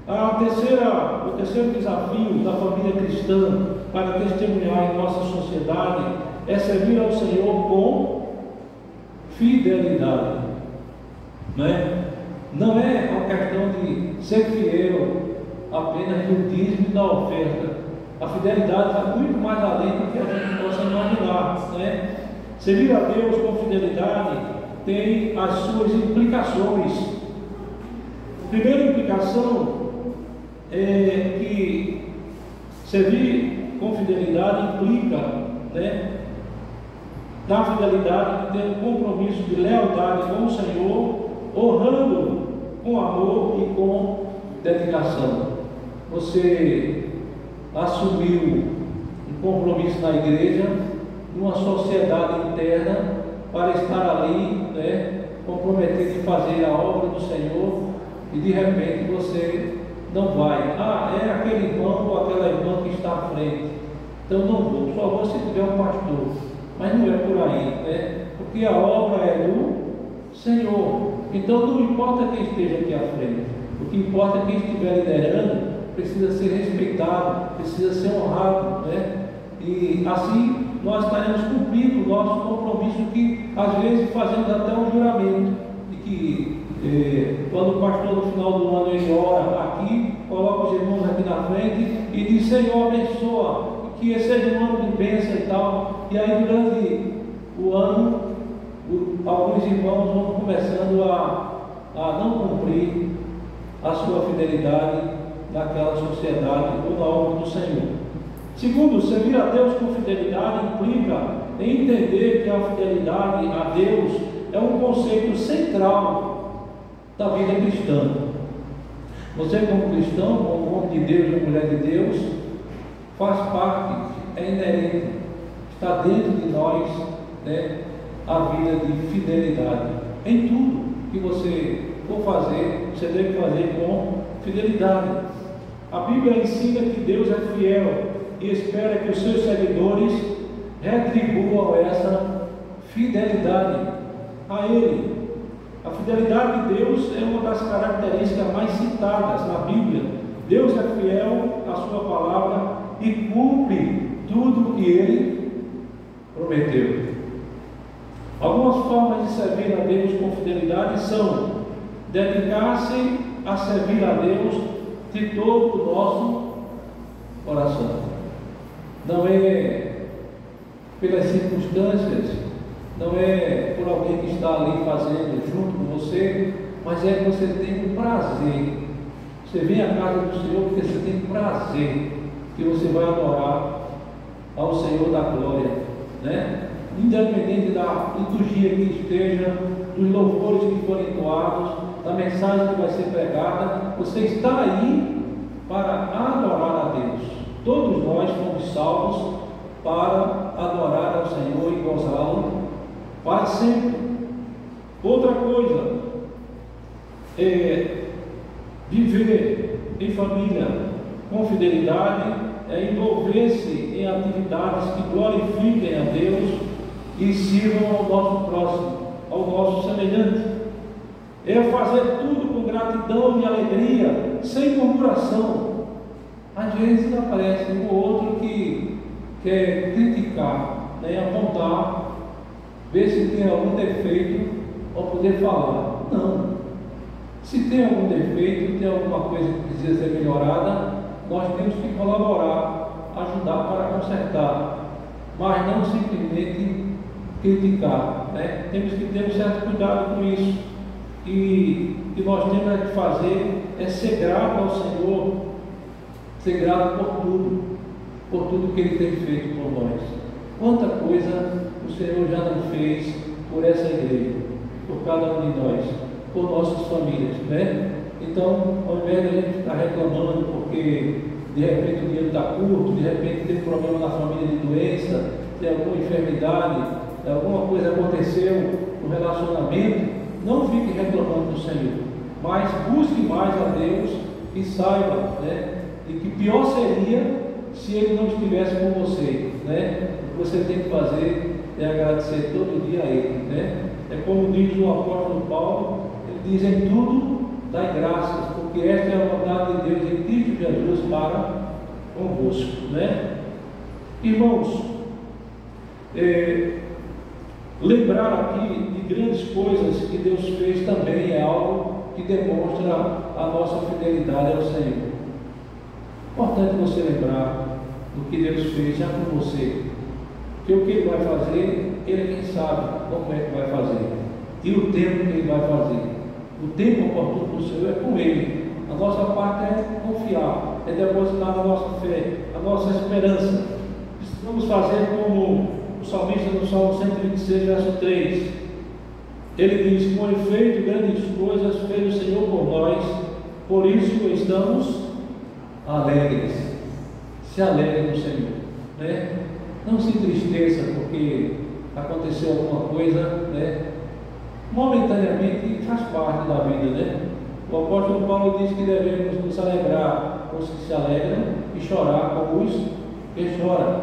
o terceiro desafio da família cristã para testemunhar em nossa sociedade é servir ao Senhor com fidelidade, né? Não é uma questão de ser fiel apenas no dízimo e na oferta. A fidelidade vai muito mais além do que a gente possa imaginar, né? Servir a Deus com fidelidade tem as suas implicações. A primeira implicação é que servir com fidelidade implica, né, na fidelidade ter um compromisso de lealdade com o Senhor, honrando com amor e com dedicação. Você assumiu um compromisso na igreja, numa sociedade interna, para estar ali, né, comprometido em fazer a obra do Senhor, e de repente você não vai. É aquele irmão ou aquela irmã que está à frente, então não vou, só vou se tiver um pastor. Mas não é por aí, né? Porque a obra é do Senhor. Então não importa quem esteja aqui à frente, o que importa é quem estiver liderando precisa ser respeitado, precisa ser honrado, né? E assim nós estaremos cumprindo o nosso compromisso, que às vezes fazemos até um juramento de que Quando o pastor no final do ano ele ora aqui, coloca os irmãos aqui na frente e diz: Senhor, abençoa, que seja um ano de bênção e tal. E aí durante o ano, alguns irmãos vão começando a não cumprir a sua fidelidade naquela sociedade ou na obra do Senhor. Segundo, servir a Deus com fidelidade implica em entender que a fidelidade a Deus é um conceito central da vida cristã. Você, como cristão, como homem de Deus ou mulher de Deus, faz parte, é inerente, está dentro de nós, né, a vida de fidelidade. Em tudo que você for fazer, você deve fazer com fidelidade. A Bíblia ensina que Deus é fiel e espera que os seus seguidores retribuam essa fidelidade a Ele. A fidelidade de Deus é uma das características mais citadas na Bíblia. Deus é fiel à sua palavra e cumpre tudo que Ele prometeu. Algumas formas de servir a Deus com fidelidade são dedicar-se a servir a Deus de todo o nosso coração. Não é pelas circunstâncias, não é por alguém que está ali fazendo junto com você, mas é que você tem prazer. Você vem à casa do Senhor porque você tem prazer que você vai adorar ao Senhor da glória, né? Independente da liturgia que esteja, dos louvores que forem entoados, da mensagem que vai ser pregada, você está aí para adorar a Deus. Todos nós fomos salvos para adorar ao Senhor e gozá-lo para sempre. Outra coisa é viver em família com fidelidade, é envolver-se em atividades que glorifiquem a Deus e sirvam ao nosso próximo, ao nosso semelhante. É fazer tudo com gratidão e alegria, sem murmuração. Às vezes aparece um ou outro que quer criticar, né, apontar, ver se tem algum defeito para poder falar. Não. Se tem algum defeito, tem alguma coisa que precisa ser melhorada, nós temos que colaborar, ajudar para consertar, mas não simplesmente criticar, né? Temos que ter um certo cuidado com isso. E o que nós temos que fazer é ser grato ao Senhor, ser grato por tudo que Ele tem feito por nós. Quanta coisa o Senhor já não fez por essa igreja, por cada um de nós, por nossas famílias, né? Então, ao invés de a gente ficar reclamando porque de repente o dinheiro está curto, de repente tem problema na família de doença, tem alguma enfermidade, alguma coisa aconteceu no relacionamento, não fique reclamando do Senhor, mas busque mais a Deus e saiba, né, de que pior seria se Ele não estivesse com você, né? O que você tem que fazer é agradecer todo dia a Ele, né? É como diz o apóstolo Paulo, ele diz: em tudo dai graças, porque esta é a vontade de Deus em Cristo Jesus para convosco, né? Irmãos, lembrar aqui de grandes coisas que Deus fez também é algo que demonstra a nossa fidelidade ao Senhor. Importante você lembrar do que Deus fez já com você, porque o que Ele vai fazer, Ele é quem sabe como é que vai fazer e o tempo que Ele vai fazer. O tempo oportuno do Senhor é com Ele. A nossa parte é confiar, é depositar na nossa fé, a nossa esperança. Precisamos fazer como o salmista no Salmo 126, verso 3. Ele diz: com efeito, grandes coisas fez o Senhor por nós, por isso estamos alegres. Se alegre no Senhor, né? Não se entristeça porque aconteceu alguma coisa, né? Momentaneamente faz parte da vida, né? O apóstolo Paulo diz que devemos nos alegrar com os que se alegram e chorar com os que choram.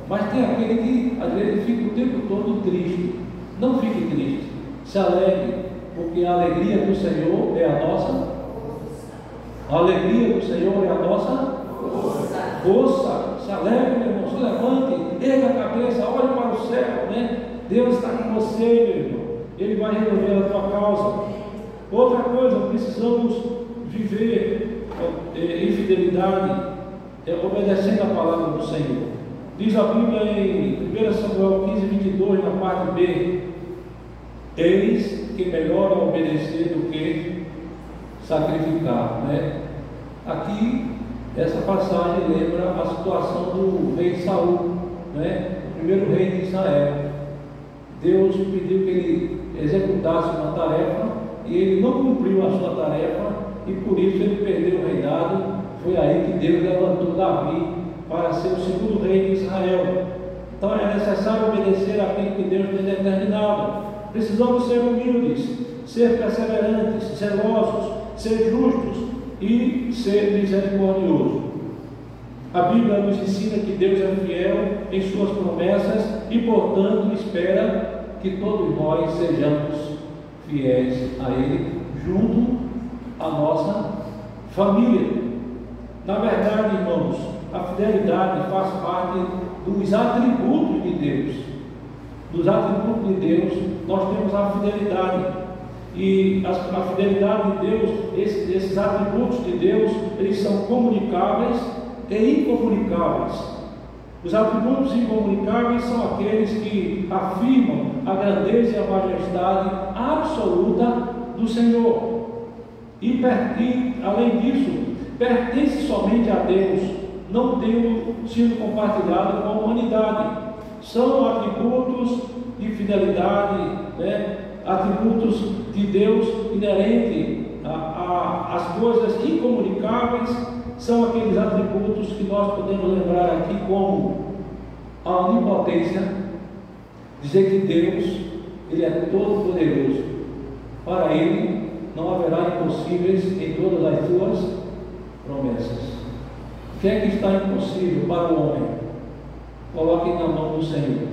Mas tem aquele que às vezes fica o tempo todo triste. Não fique triste, se alegre, porque a alegria do Senhor é a nossa A alegria do Senhor é a nossa força. Se alegre, meu irmão, se levante, erga a cabeça, olhe para o céu, né? Deus está com você, meu irmão. Ele vai resolver a tua causa. Outra coisa, precisamos viver em fidelidade, obedecendo a palavra do Senhor. Diz a Bíblia em 1 Samuel 15, 22, na parte B: eis que melhor é obedecer do que sacrificar, né? Aqui, essa passagem lembra a situação do rei Saul, né? O primeiro rei de Israel. Deus pediu que ele executasse uma tarefa e ele não cumpriu a sua tarefa, e por isso ele perdeu o reinado. Foi aí que Deus levantou Davi para ser o segundo rei de Israel. Então é necessário obedecer àquilo que Deus tem determinado. Precisamos ser humildes, ser perseverantes, zelosos, ser justos e ser misericordiosos. A Bíblia nos ensina que Deus é fiel em suas promessas e, portanto, espera que todos nós sejamos fiéis a Ele, junto à nossa família. Na verdade, irmãos, a fidelidade faz parte dos atributos de Deus. Dos atributos de Deus, nós temos a fidelidade. E a fidelidade de Deus, esses atributos de Deus, eles são comunicáveis e incomunicáveis. Os atributos incomunicáveis são aqueles que afirmam a grandeza e a majestade absoluta do Senhor. E além disso, pertence somente a Deus, não tendo sido compartilhado com a humanidade. São atributos de fidelidade, né? Atributos de Deus inerente às coisas incomunicáveis. São aqueles atributos que nós podemos lembrar aqui, como a onipotência, dizer que Deus, Ele é todo poderoso. Para Ele não haverá impossíveis em todas as suas promessas. O que é que está impossível para o homem? Coloque na mão do Senhor,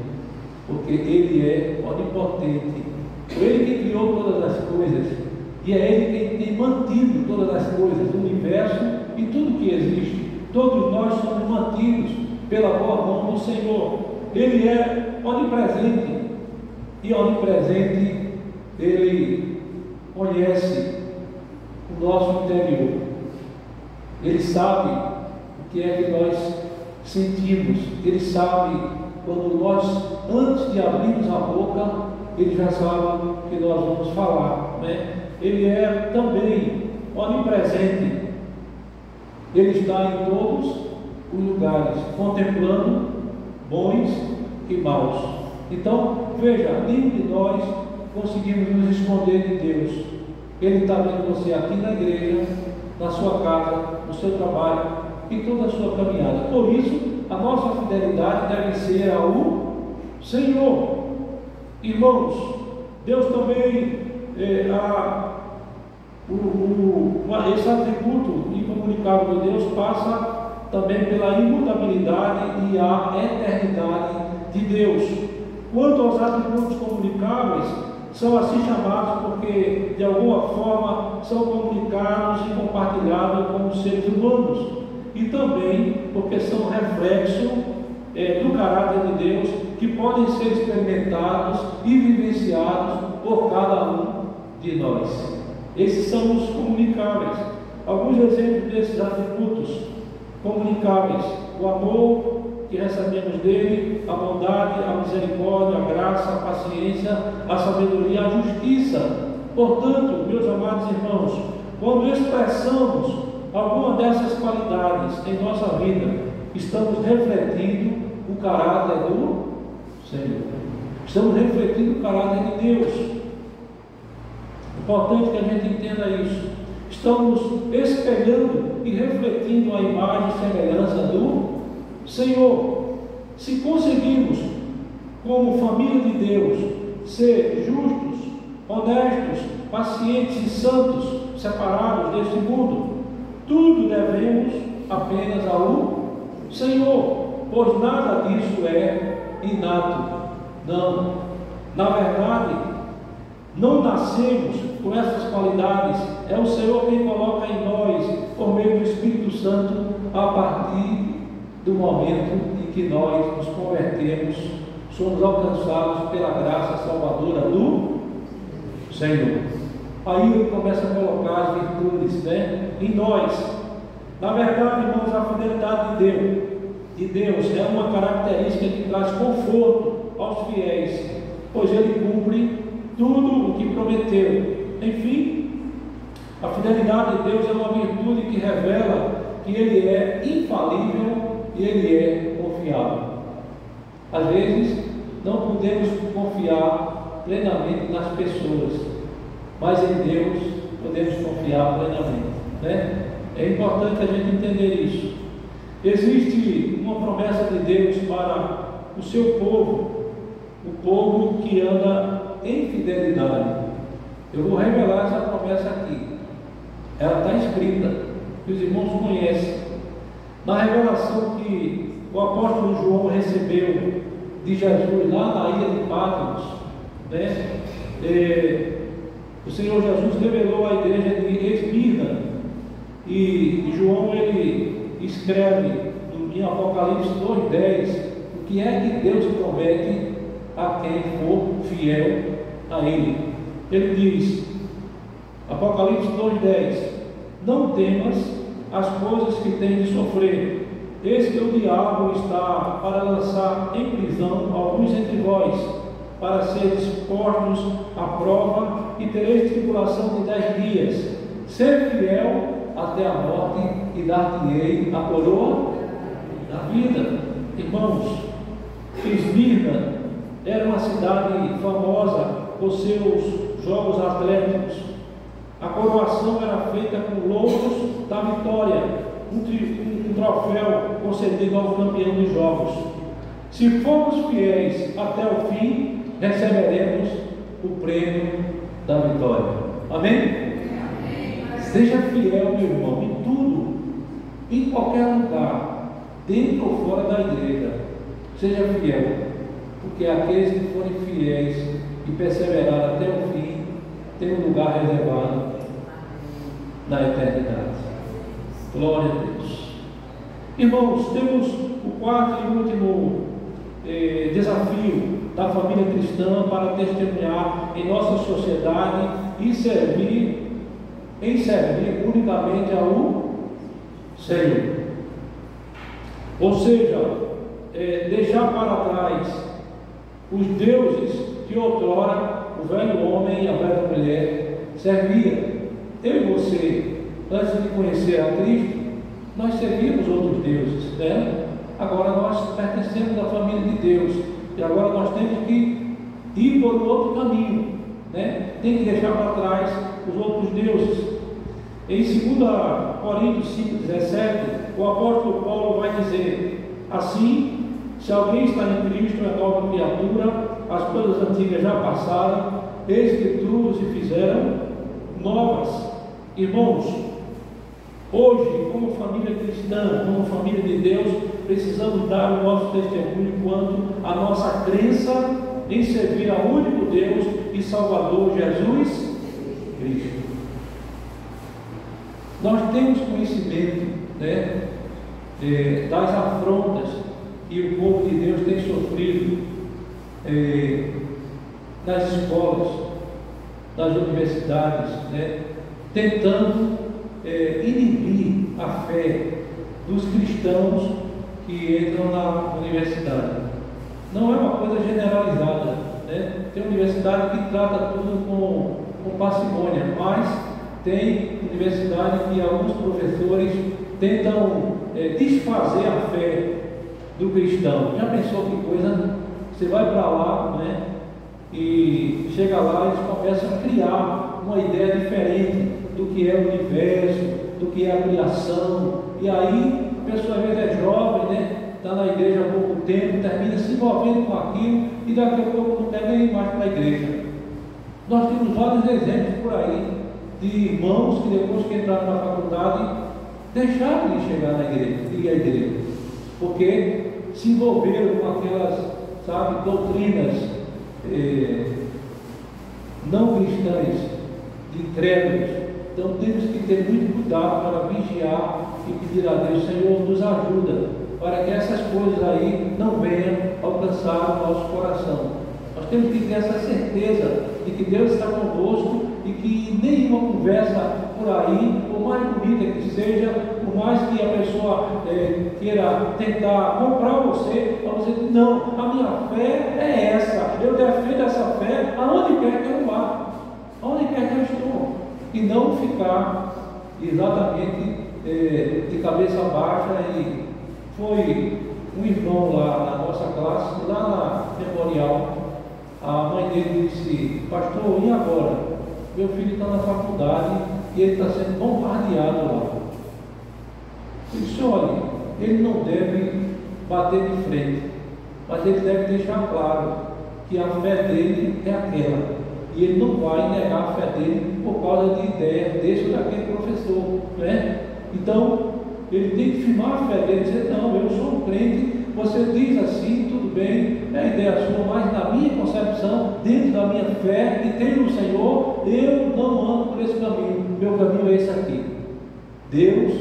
porque Ele é onipotente. Foi Ele que criou todas as coisas, e é Ele quem tem mantido todas as coisas, o universo e tudo que existe. Todos nós somos mantidos pela boa mão do Senhor. Ele é onipresente, e onipresente, Ele conhece o nosso interior. Ele sabe o que é que nós sentimos. Ele sabe quando nós, antes de abrirmos a boca, Ele já sabe o que nós vamos falar, né? Ele é também onipresente. Ele está em todos os lugares, contemplando bons e maus. Então, veja, nenhum de nós conseguimos nos esconder de Deus. Ele está vendo você aqui na igreja, na sua casa, no seu trabalho, em toda a sua caminhada. Por isso, a nossa fidelidade deve ser ao Senhor. Irmãos, Deus também, esse atributo incomunicável de Deus passa também pela imutabilidade e a eternidade de Deus. Quanto aos atributos comunicáveis, são assim chamados porque, de alguma forma, são comunicados e compartilhados com os seres humanos, e também porque são reflexo do caráter de Deus, que podem ser experimentados e vivenciados por cada um de nós. Esses são os comunicáveis. Alguns exemplos desses atributos comunicáveis: o amor que recebemos dele, a bondade, a misericórdia, a graça, a paciência, a sabedoria, a justiça. Portanto, meus amados irmãos, quando expressamos alguma dessas qualidades em nossa vida, estamos refletindo o caráter do Senhor. Estamos refletindo o caráter de Deus. É importante que a gente entenda isso. Estamos espelhando e refletindo a imagem e semelhança do Senhor. Se conseguimos, como família de Deus, ser justos, honestos, pacientes e santos, separados deste mundo, tudo devemos apenas ao Senhor, pois nada disso é inato. Não. Na verdade, não nascemos com essas qualidades. É o Senhor quem coloca em nós, por meio do Espírito Santo, a partir do momento em que nós nos convertemos, somos alcançados pela graça salvadora do Senhor. Aí ele começa a colocar as virtudes, né, em nós. Na verdade, irmãos, a fidelidade de Deus é uma característica que traz conforto aos fiéis, pois ele cumpre tudo o que prometeu. Enfim, a fidelidade de Deus é uma virtude que revela que ele é infalível e ele é confiável. Às vezes, não podemos confiar plenamente nas pessoas, mas em Deus podemos confiar plenamente, né? É importante a gente entender isso. Existe uma promessa de Deus para o seu povo, o povo que anda em fidelidade. Eu vou revelar essa promessa aqui. Ela está escrita, que os irmãos conhecem. Na revelação que o apóstolo João recebeu de Jesus lá na ilha de Patmos, né? O Senhor Jesus revelou à igreja de Esmirna, e João ele escreve em Apocalipse 2:10 o que é que Deus promete a quem for fiel a Ele. Ele diz, Apocalipse 2:10: não temas as coisas que tens de sofrer, eis que o diabo está para lançar em prisão alguns entre vós, para seres postos à prova, e tereis tribulação de 10 dias. Ser fiel até a morte, e dar-te-ei a coroa da vida. Irmãos, Esmirna era uma cidade famosa por seus jogos atléticos. A coroação era feita com louros da vitória, um troféu concedido ao campeão dos jogos. Se formos fiéis até o fim, receberemos o prêmio da vitória. Amém? Seja fiel, meu irmão, em tudo, em qualquer lugar, dentro ou fora da igreja. Seja fiel, porque aqueles que forem fiéis e perseverar até o fim, têm um lugar reservado na eternidade. Glória a Deus. Irmãos, temos o quarto e último desafio da família cristã para testemunhar em nossa sociedade e servir unicamente ao Senhor. Ou seja, deixar para trás os deuses que outrora o velho homem e a velha mulher serviam. Eu e você, antes de conhecer a Cristo, nós servíamos outros deuses, né? Agora nós pertencemos à família de Deus, e agora nós temos que ir por um outro caminho, né? Tem que deixar para trás os outros deuses. Em 2 Coríntios 5:17, o apóstolo Paulo vai dizer assim: se alguém está em Cristo, é nova criatura, as coisas antigas já passaram, eis que tudo se fizeram novas. Irmãos, hoje, como família cristã, como família de Deus, precisamos dar o nosso testemunho quanto à nossa crença em servir ao único Deus e Salvador Jesus Cristo. Nós temos conhecimento, né, das afrontas que o povo de Deus tem sofrido nas escolas, nas universidades, né, tentando inibir a fé dos cristãos que entram na universidade. Não é uma coisa generalizada, né? Tem universidade que trata tudo com parcimônia, mas tem universidade que alguns professores tentam desfazer a fé do cristão. Já pensou que coisa? Você vai para lá, né? E chega lá, eles começam a criar uma ideia diferente do que é o universo, do que é a criação. E aí a pessoa às vezes é jovem, né? Está na igreja há pouco tempo, termina se envolvendo com aquilo e daqui a pouco não quer nem ir mais para a igreja. Nós temos vários exemplos por aí de irmãos que depois que entraram na faculdade deixaram de chegar na igreja, de ir à igreja, porque se envolveram com aquelas, sabe, doutrinas não cristãs, de credos. Então temos que ter muito cuidado para vigiar e pedir a Deus: Senhor, nos ajuda, para que essas coisas aí não venham alcançar o nosso coração. Nós temos que ter essa certeza de que Deus está conosco e que nenhuma conversa por aí, por mais bonita que seja, por mais que a pessoa queira tentar comprar você, para você dizer, não, a minha fé é essa, eu defendo essa fé aonde quer que eu vá, aonde quer que eu estou, e não ficar exatamente de cabeça baixa. E foi um irmão lá na nossa classe, lá na Memorial, a mãe dele disse, pastor, e agora? Meu filho está na faculdade e ele está sendo bombardeado lá. Eu disse, olha, ele não deve bater de frente, mas ele deve deixar claro que a fé dele é aquela, e ele não vai negar a fé dele por causa de ideia desse ou daquele professor, né? Então, ele tem que firmar a fé dele e dizer, não, eu sou um crente, você diz assim, tudo bem, é a ideia sua, mas na minha concepção, dentro da minha fé que tenho no Senhor, eu não ando por esse caminho, meu caminho é esse aqui. Deus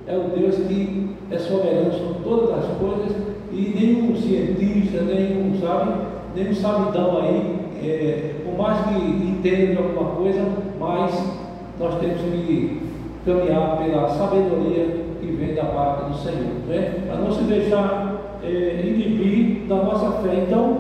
é o Deus que é soberano sobre todas as coisas, e nenhum cientista, nenhum sabidão aí, por mais que entenda de alguma coisa, mas nós temos que caminhar pela sabedoria que vem da parte do Senhor, né? Para não se deixar inibir da nossa fé. Então,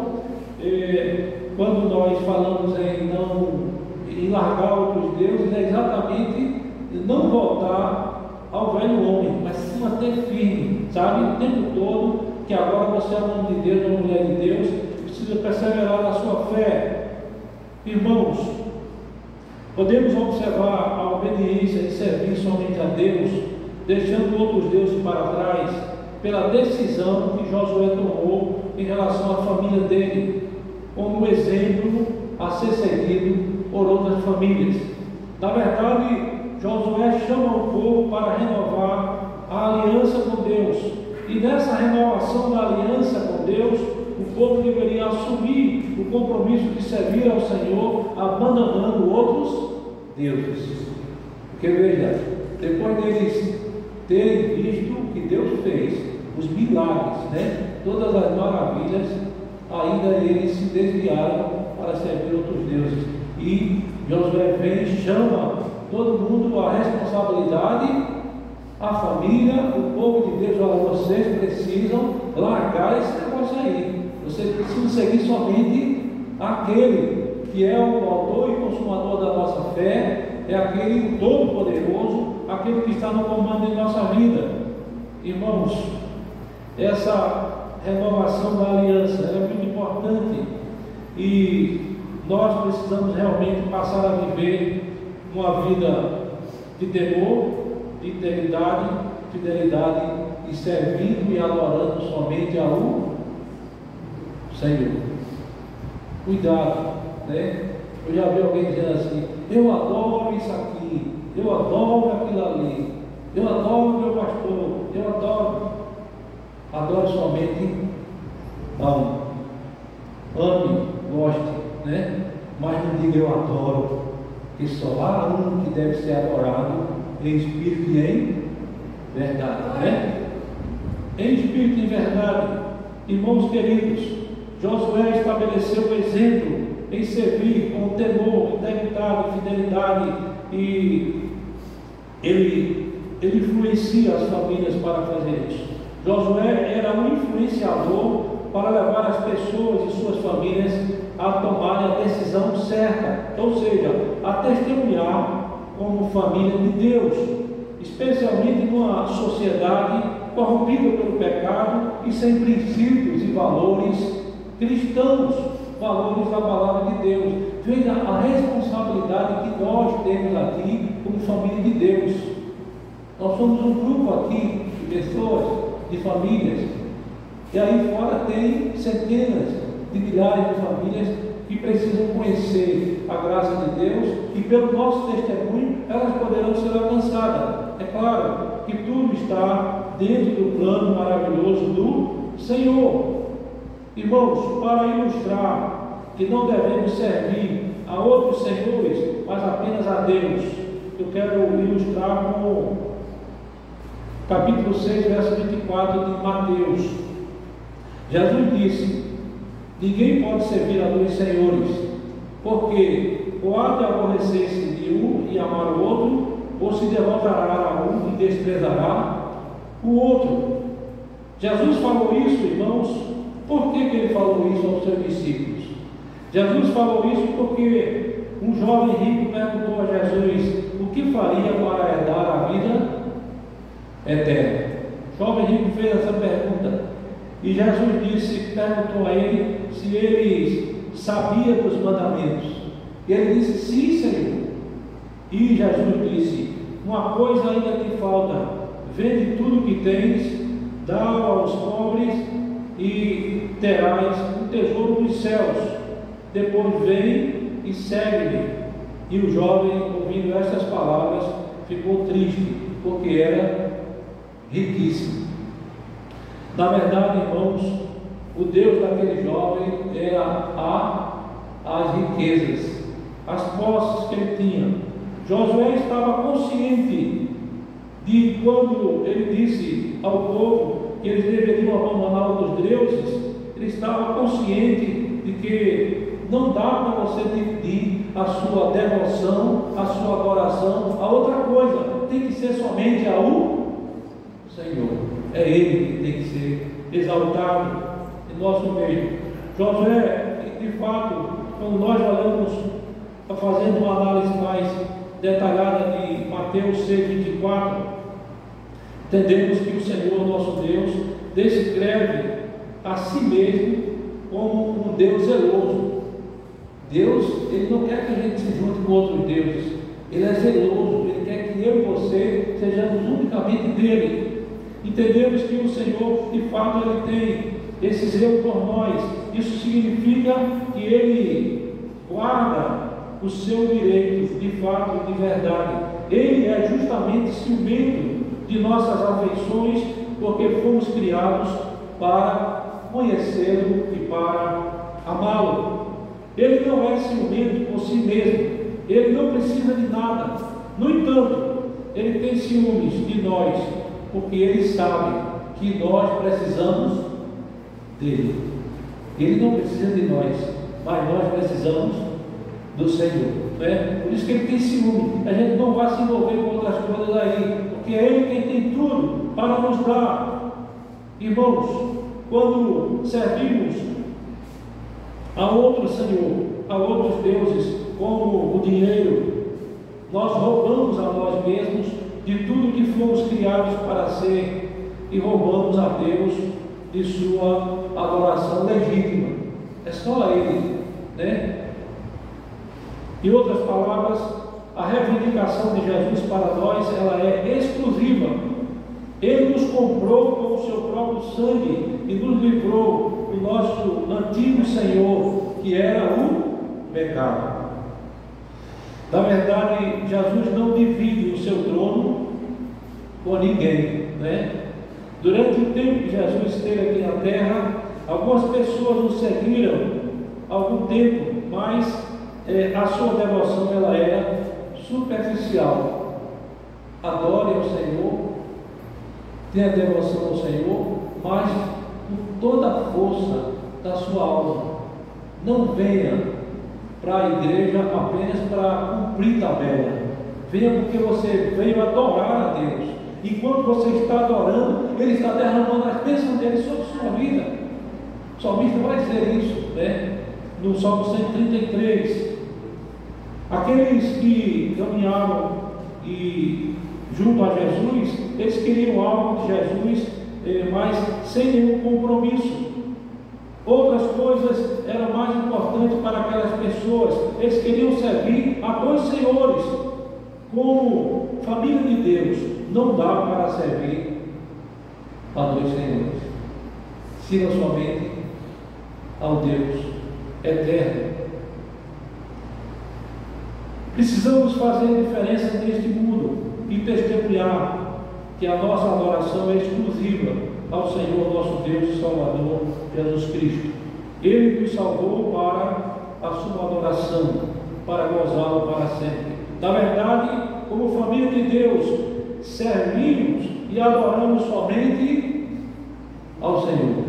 quando nós falamos em largar outros deuses, é exatamente não voltar ao velho homem, mas se manter firme, sabe, o tempo todo, que agora você é um homem de Deus, uma mulher de Deus, precisa perseverar na sua fé. Irmãos, podemos observar a obediência e servir somente a Deus, deixando outros deuses para trás, pela decisão que Josué tomou em relação à família dele, como exemplo a ser seguido por outras famílias. Na verdade, Josué chama o povo para renovar a aliança com Deus, e nessa renovação da aliança com Deus, o povo deveria assumir o compromisso de servir ao Senhor, abandonando outros deuses. Porque veja, depois deles terem visto o que Deus fez, os milagres, né? Todas as maravilhas, ainda eles se desviaram para servir outros deuses. E Josué vem e chama todo mundo à responsabilidade, a família, o povo de Deus. Olha, vocês precisam largar esse negócio aí, vocês precisam seguir somente aquele que é o autor e consumador da nossa fé, é aquele todo-poderoso, aquele que está no comando de nossa vida. Irmãos, essa renovação da aliança é muito importante, e nós precisamos realmente passar a viver uma vida de temor, de integridade, fidelidade, e servindo e adorando somente ao Senhor. Cuidado, né? Eu já vi alguém dizendo assim, eu adoro isso aqui, eu adoro aquilo ali, eu adoro meu pastor, eu adoro somente a um. Ame, goste, né? Mas não diga eu adoro, que só há um que deve ser adorado em espírito e em verdade, né? Em espírito e em verdade. Irmãos queridos, Josué estabeleceu o exemplo em servir com temor, integridade, fidelidade, e ele influencia as famílias para fazer isso. Josué era um influenciador para levar as pessoas e suas famílias a tomarem a decisão certa, ou seja, a testemunhar como família de Deus, especialmente numa sociedade corrompida pelo pecado e sem princípios e valores cristãos, valores da palavra de Deus. Veja a responsabilidade que nós temos aqui como família de Deus. Nós somos um grupo aqui de pessoas, de famílias, e aí fora tem centenas de milhares de famílias que precisam conhecer a graça de Deus, e pelo nosso testemunho elas poderão ser alcançadas. É claro que tudo está dentro do plano maravilhoso do Senhor. Irmãos, para ilustrar que não devemos servir a outros senhores, mas apenas a Deus, eu quero ilustrar com capítulo 6, verso 24 de Mateus. Jesus disse: ninguém pode servir a dois senhores, porque ou há de aborrecer-se de um e amar o outro, ou se devotará a um e desprezará o outro. Jesus falou isso, irmãos. Por que ele falou isso aos seus discípulos? Jesus falou isso porque um jovem rico perguntou a Jesus o que faria para herdar a vida eterna. O jovem rico fez essa pergunta e Jesus perguntou a ele se ele sabia dos mandamentos. E ele disse: sim, Senhor. E Jesus disse: uma coisa ainda te falta, vende tudo que tens, dá aos pobres e terás um tesouro nos céus. Depois vem e segue-me. E o jovem, ouvindo estas palavras, ficou triste, porque era riquíssimo. Na verdade, irmãos, o Deus daquele jovem era as riquezas, as posses que ele tinha. Josué estava consciente de quando ele disse ao povo que eles deveriam abandonar outros deuses, ele estava consciente de que não dá para você dividir a sua devoção, a sua adoração a outra coisa, tem que ser somente ao Senhor. É Ele que tem que ser exaltado em nosso meio. Josué, de fato, quando nós olhamos, fazendo uma análise mais detalhada de Mateus 6:24, entendemos que o Senhor, nosso Deus, descreve a si mesmo como um Deus zeloso. Deus, Ele não quer que a gente se junte com outros deuses. Ele é zeloso, Ele quer que eu e você sejamos unicamente dEle. Entendemos que o Senhor, de fato, Ele tem esse zelo por nós. Isso significa que Ele guarda o seu direito, de fato, de verdade. Ele é justamente ciumento de nossas afeições, porque fomos criados para conhecê-lo e para amá-lo. Ele não é ciumento por si mesmo, ele não precisa de nada. No entanto, ele tem ciúmes de nós, porque ele sabe que nós precisamos dele. Ele não precisa de nós, mas nós precisamos do Senhor, né? Por isso que ele tem ciúme. A gente não vai se envolver com outras coisas aí, porque é Ele quem tem tudo para nos dar. Irmãos, quando servimos a outro Senhor, a outros deuses, como o dinheiro, nós roubamos a nós mesmos de tudo que fomos criados para ser, e roubamos a Deus de sua adoração legítima. É só a Ele, né? Em outras palavras, a reivindicação de Jesus para nós, ela é exclusiva. Ele nos comprou com o seu próprio sangue e nos livrou do nosso antigo Senhor, que era o pecado. Na verdade, Jesus não divide o seu trono com ninguém, né? Durante o tempo que Jesus esteve aqui na terra, algumas pessoas o seguiram algum tempo, mas a sua devoção ela era superficial. Adore ao Senhor, tenha devoção ao Senhor, mas com toda a força da sua alma. Não venha para a igreja apenas para cumprir tabela. Venha porque você veio adorar a Deus. Enquanto você está adorando, Ele está derramando as bênçãos dele sobre a sua vida. O salmista vai dizer isso, né? No Salmo 133. Aqueles que caminhavam junto a Jesus, eles queriam algo de Jesus, mas sem nenhum compromisso. Outras coisas eram mais importantes para aquelas pessoas. Eles queriam servir a dois senhores. Como família de Deus, não dá para servir a dois senhores, sino somente ao Deus eterno. Precisamos fazer diferença neste mundo e testemunhar que a nossa adoração é exclusiva ao Senhor nosso Deus e Salvador Jesus Cristo. Ele nos salvou para a sua adoração, para gozá-lo para sempre. Na verdade, como família de Deus, servimos e adoramos somente ao Senhor.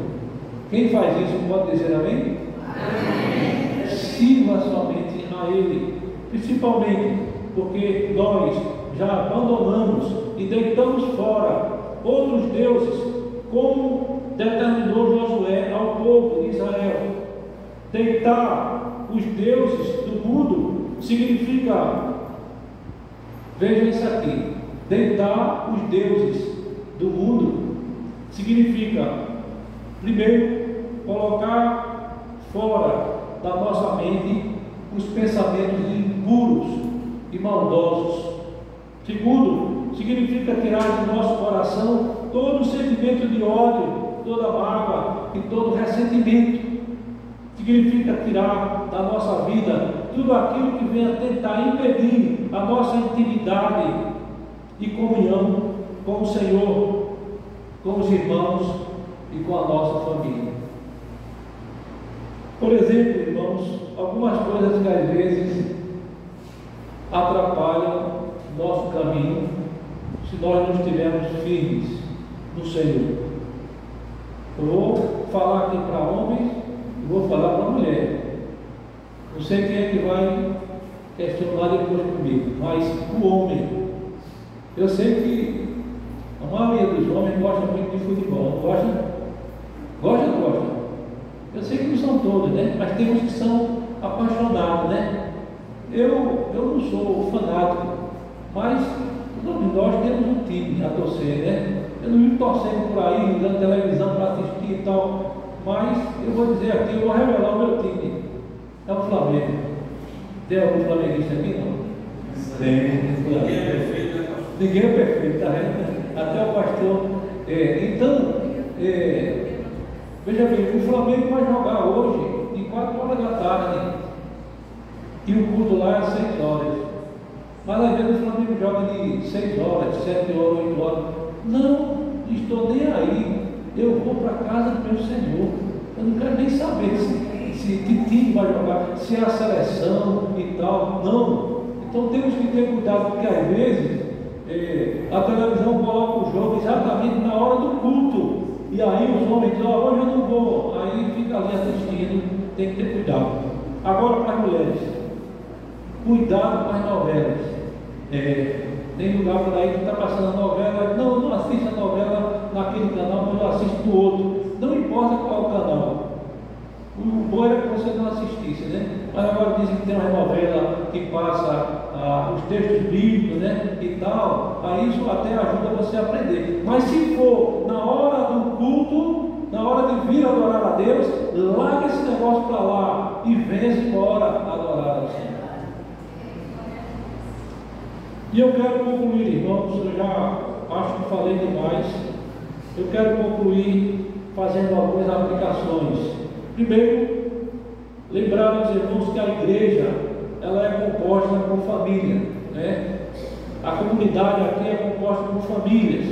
Quem faz isso pode dizer amém? Amém. Sirva somente a Ele. principalmente porque nós já abandonamos e deitamos fora outros deuses, como determinou Josué ao povo de Israel. Deitar os deuses do mundo significa, veja isso aqui, deitar os deuses do mundo significa, primeiro, colocar fora da nossa mente os pensamentos impuros e maldosos. Segundo, significa tirar de nosso coração todo o sentimento de ódio, toda mágoa e todo ressentimento. Significa tirar da nossa vida tudo aquilo que venha tentar impedir a nossa intimidade e comunhão com o Senhor, com os irmãos e com a nossa família. Por exemplo, irmãos, algumas coisas que às vezes atrapalham nosso caminho se nós não estivermos firmes no Senhor. Eu vou falar aqui para homens e vou falar para mulher. Não sei quem é que vai questionar depois comigo, mas o homem, eu sei que a maioria dos homens gosta muito de futebol, não gosta? Gosta. Eu sei que não são todos, né? Mas tem uns que são apaixonados, né? Eu não sou fanático, mas nós temos um time a torcer, né? Eu não vivo torcendo por aí, ligando televisão para assistir e tal, mas eu vou dizer aqui, eu vou revelar o meu time. É o Flamengo. Tem algum flamenguista aqui? Não? Ninguém é perfeito, né, pastor? Ninguém é perfeito, tá vendo? Até o pastor. Veja bem, o Flamengo vai jogar hoje de 4 horas da tarde e o culto lá é 6 horas. Mas às vezes o Flamengo joga de 6 horas, 7 horas, 8 horas. Não estou nem aí. Eu vou para a casa do meu Senhor. Eu não quero nem saber que time vai jogar, se é a seleção e tal. Não. Então temos que ter cuidado, porque às vezes a televisão coloca o jogo exatamente na hora do culto. E aí os homens dizem, hoje eu não vou. Aí fica ali assistindo. Tem que ter cuidado. Agora para as mulheres. Cuidado com as novelas. Tem lugar por aí que está passando a novela. Não assista a novela naquele canal, mas eu assisto no outro. Não importa qual canal. O bom era que você não assistisse, né? Mas agora dizem que tem uma novela que passa os textos bíblicos, né? E tal. Aí isso até ajuda você a aprender. Mas se for na hora do culto, na hora de vir adorar a Deus, larga esse negócio para lá e venha embora adorar a Deus. E eu quero concluir, irmãos, eu já acho que falei demais. Eu quero concluir fazendo algumas aplicações. Primeiro, lembrar aos irmãos que a igreja ela é composta por família, né? A comunidade aqui é composta por famílias.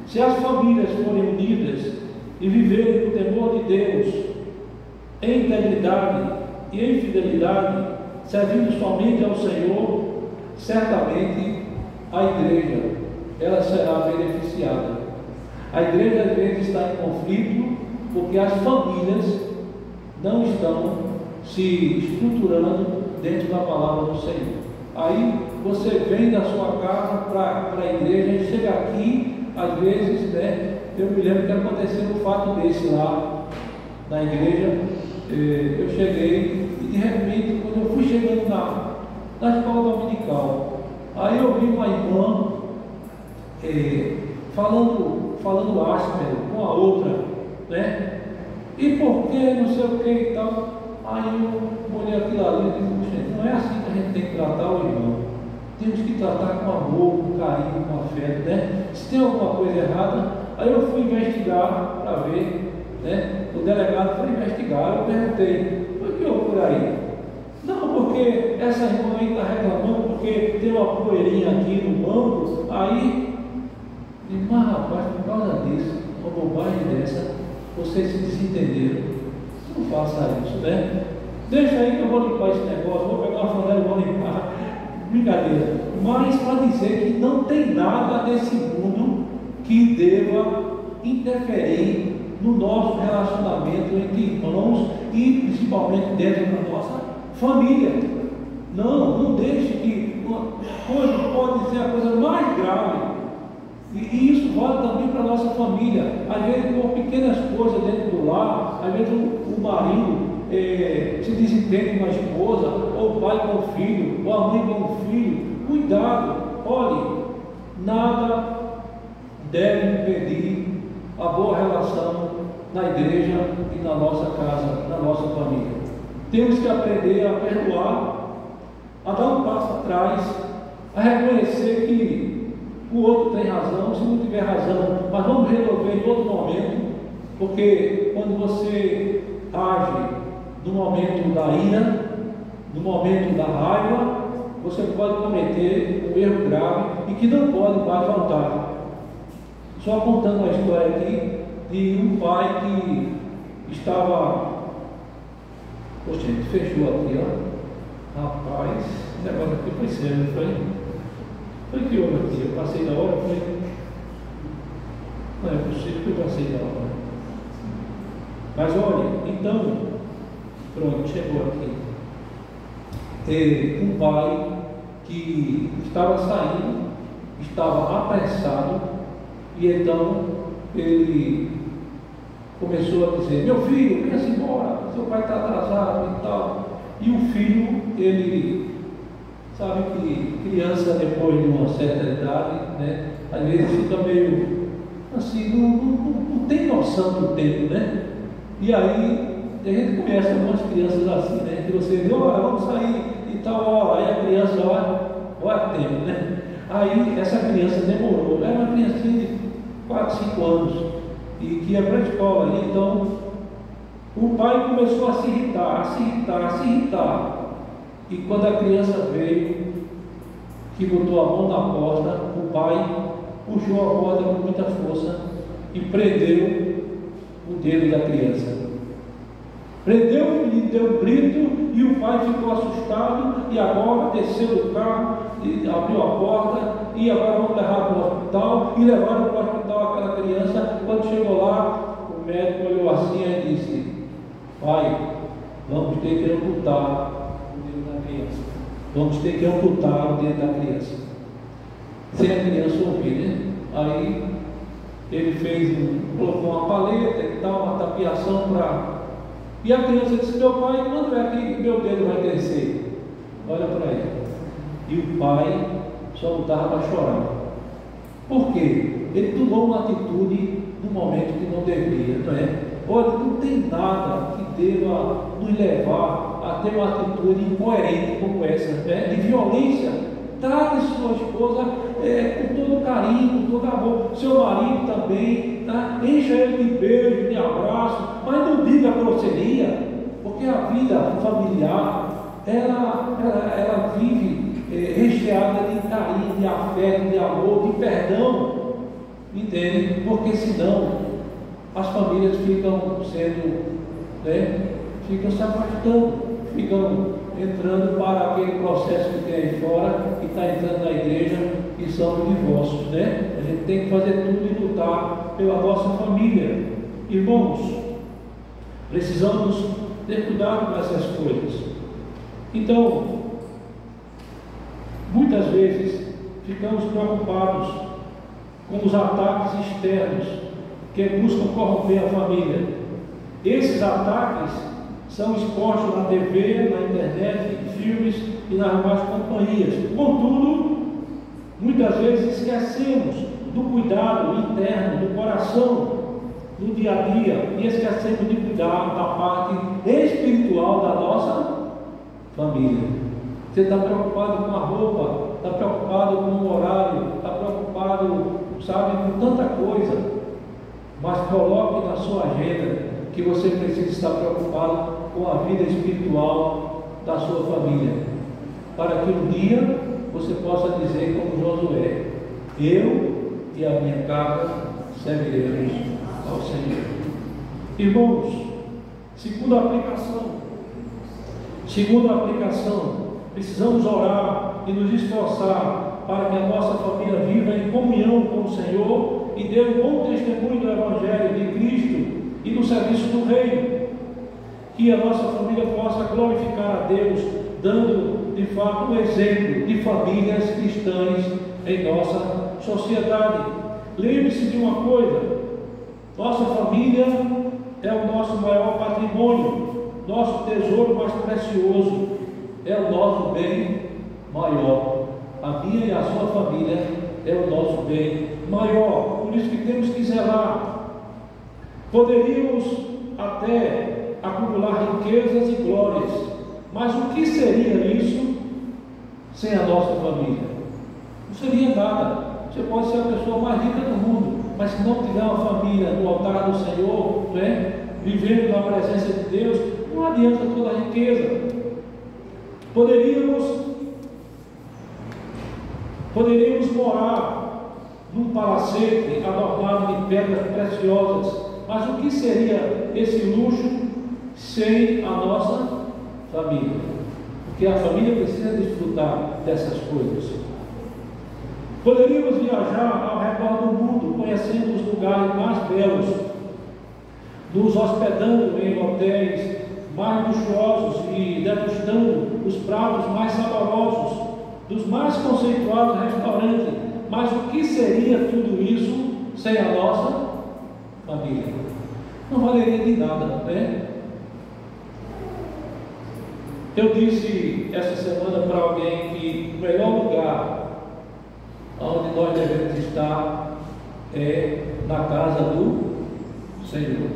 Se as famílias forem unidas e viverem no temor de Deus, em integridade e em fidelidade, servindo somente ao Senhor, certamente a igreja ela será beneficiada. A igreja às vezes está em conflito porque as famílias não estão se estruturando dentro da palavra do Senhor. Aí você vem da sua casa para a igreja e chega aqui, às vezes, né? Eu me lembro que aconteceu um fato desse lá na igreja. Eu cheguei e de repente, quando eu fui chegando na escola dominical, aí eu vi uma irmã falando áspero com a outra, né? E por que, não sei o que e tal. Aí eu olhei aquilo ali e disse, puxa, não é assim que a gente tem que tratar o irmão. Temos que tratar com amor, com carinho, com afeto, né? Se tem alguma coisa errada, aí eu fui investigar para ver, né? O delegado foi investigar, eu perguntei, por que eu por aí? Não, porque essa irmã aí está reclamando porque tem uma poeirinha aqui no banco, aí, mas rapaz, por causa disso, uma bobagem dessa, vocês se desentenderam. Não faça isso, né? Deixa aí que eu vou limpar esse negócio, vou pegar uma flanela e vou limpar. Brincadeira. Mas para dizer que não tem nada nesse mundo que deva interferir no nosso relacionamento entre irmãos e principalmente dentro da nossa família. Não deixe que uma coisa pode ser a coisa mais grave. E isso vale também para a nossa família. Às vezes, com pequenas coisas dentro do lar, às vezes o marido se desentende com a esposa, ou o pai com o filho, ou a mãe com o filho. Cuidado, olhe, nada deve impedir a boa relação na igreja e na nossa casa, na nossa família. Temos que aprender a perdoar, a dar um passo atrás, a reconhecer que o outro tem razão, se não tiver razão, mas vamos resolver em outro momento, porque quando você age no momento da ira, no momento da raiva, você pode cometer um erro grave e que não pode mais voltar. Só contando uma história aqui de um pai que estava... Poxa, gente, fechou aqui, ó. Rapaz, esse negócio aqui foi sério, não foi? Foi que houve aqui? Eu passei da hora, foi... Não é possível que eu passei da hora. Mas olha, então, pronto, chegou aqui. Um pai que estava saindo, estava apressado, e então ele começou a dizer: meu filho, venha-se embora, seu pai está atrasado e tal. E o filho, ele sabe que criança, depois de uma certa idade, né, às vezes fica meio assim, não tem noção do tempo, né? E aí a gente conhece algumas crianças assim, né? Que você diz: olha, vamos sair e tal hora. Aí a criança, olha tempo, né? Aí essa criança demorou, era uma criancinha de 4, 5 anos e que ia para a escola. E então o pai começou a se irritar. E quando a criança veio, que botou a mão na porta, o pai puxou a porta com muita força e prendeu o dedo da criança. Prendeu o menino, deu um grito, e o pai ficou assustado, e agora desceu do carro, e abriu a porta, e agora vamos levar para o hospital, e levaram para o hospital aquela criança. Quando chegou lá, o médico olhou assim e disse: pai, vamos ter que amputar o dedo da criança. Vamos ter que amputar o dedo da criança. Sem a criança ouvir, né? Aí ele colocou uma paleta e tal, uma tapiação para... E a criança disse: meu pai, quando é que meu dedo vai crescer? Olha para ele. E o pai só lutava para chorar. Por quê? Ele tomou uma atitude no momento que não deveria, não é? Olha, não tem nada que deva nos levar a ter uma atitude incoerente como essa, né? De violência. Trate sua esposa com todo carinho, com todo amor. Seu marido também, tá? Encha ele de beijo, de abraço, mas não diga grosseria, porque a vida familiar ela vive recheada de carinho, de afeto, de amor, de perdão, entende? Porque senão as famílias ficam sendo, né? Ficam se afastando, ficam entrando para aquele processo que tem aí fora, que está entrando na igreja, que são os divórcios, né? A gente tem que fazer tudo e lutar pela nossa família. Irmãos, precisamos ter cuidado com essas coisas. Então, muitas vezes ficamos preocupados com os ataques externos que buscam corromper a família. Esses ataques são expostos na TV, na internet, em filmes e nas demais companhias. Contudo, muitas vezes esquecemos do cuidado interno, do coração, do dia a dia, e esquecemos de cuidar da parte espiritual da nossa família. Você está preocupado com a roupa, está preocupado com o horário, está preocupado, sabe, com tanta coisa, mas coloque na sua agenda que você precisa estar preocupado com a vida espiritual da sua família, para que um dia você possa dizer como Josué: eu e a minha casa serviremos ao Senhor. Irmãos, segunda aplicação, precisamos orar e nos esforçar para que a nossa família viva em comunhão com o Senhor e dê um bom testemunho do Evangelho de Cristo e do serviço do Reino. que a nossa família possa glorificar a Deus, dando de fato um exemplo de famílias cristãs em nossa sociedade. Lembre-se de uma coisa: nossa família é o nosso maior patrimônio, nosso tesouro mais precioso, é o nosso bem maior. A minha e a sua família é o nosso bem maior, por isso que temos que zelar. Poderíamos até acumular riquezas e glórias, mas o que seria isso sem a nossa família? Não seria nada. Você pode ser a pessoa mais rica do mundo, mas se não tiver uma família no altar do Senhor, vivendo na presença de Deus, não adianta toda a riqueza. Poderíamos morar num palacete adornado de pedras preciosas, mas o que seria esse luxo sem a nossa família? Porque a família precisa desfrutar dessas coisas. Poderíamos viajar ao redor do mundo, conhecendo os lugares mais belos, nos hospedando em hotéis mais luxuosos e degustando os pratos mais saborosos dos mais conceituados restaurantes. Mas o que seria tudo isso sem a nossa família? Não valeria de nada, Eu disse essa semana para alguém que o melhor lugar onde nós devemos estar é na casa do Senhor.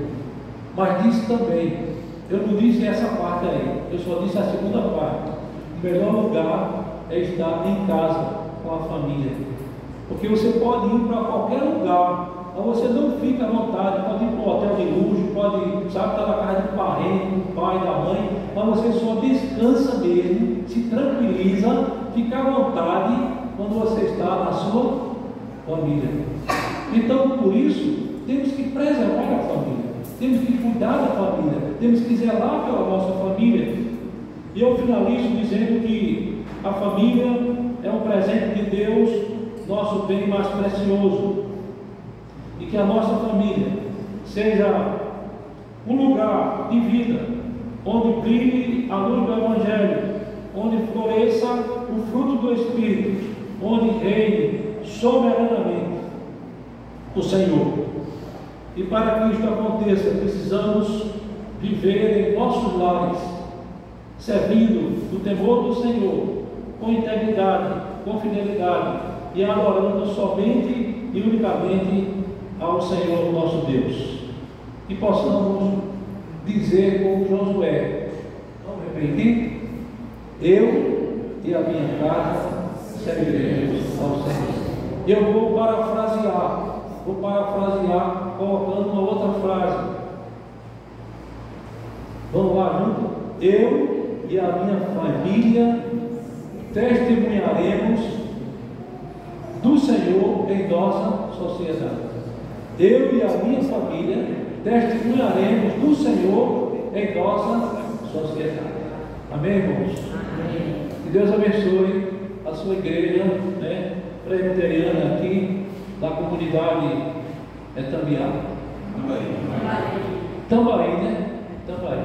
Mas disse também, eu não disse essa parte aí, eu só disse a segunda parte: o melhor lugar é estar em casa com a família, porque você pode ir para qualquer lugar, mas você não fica à vontade. Pode ir para um hotel de luxo, pode estar na casa do parente, do pai, da mãe, mas você só descansa mesmo, se tranquiliza, fica à vontade quando você está na sua família. Então, por isso, temos que preservar a família, temos que cuidar da família, temos que zelar pela nossa família. E eu finalizo dizendo que a família é um presente de Deus, nosso bem mais precioso, e que a nossa família seja um lugar de vida, onde brilhe a luz do Evangelho, onde floresça o fruto do Espírito, onde reine soberanamente o Senhor. E para que isto aconteça, precisamos viver em nossos lares, servindo no temor do Senhor, com integridade, com fidelidade, e adorando somente e unicamente ao Senhor nosso Deus. E possamos dizer como Josué: vamos repetir? Eu e a minha casa serviremos ao Senhor. E eu vou parafrasear colocando uma outra frase. Vamos lá junto? Eu e a minha família testemunharemos do Senhor em nossa sociedade. Eu e a minha família testemunharemos do Senhor em nossa sociedade. Amém, irmãos? Amém. Que Deus abençoe a sua igreja, presbiteriana aqui da comunidade Tambiá. Tambaí, né? Tambaí.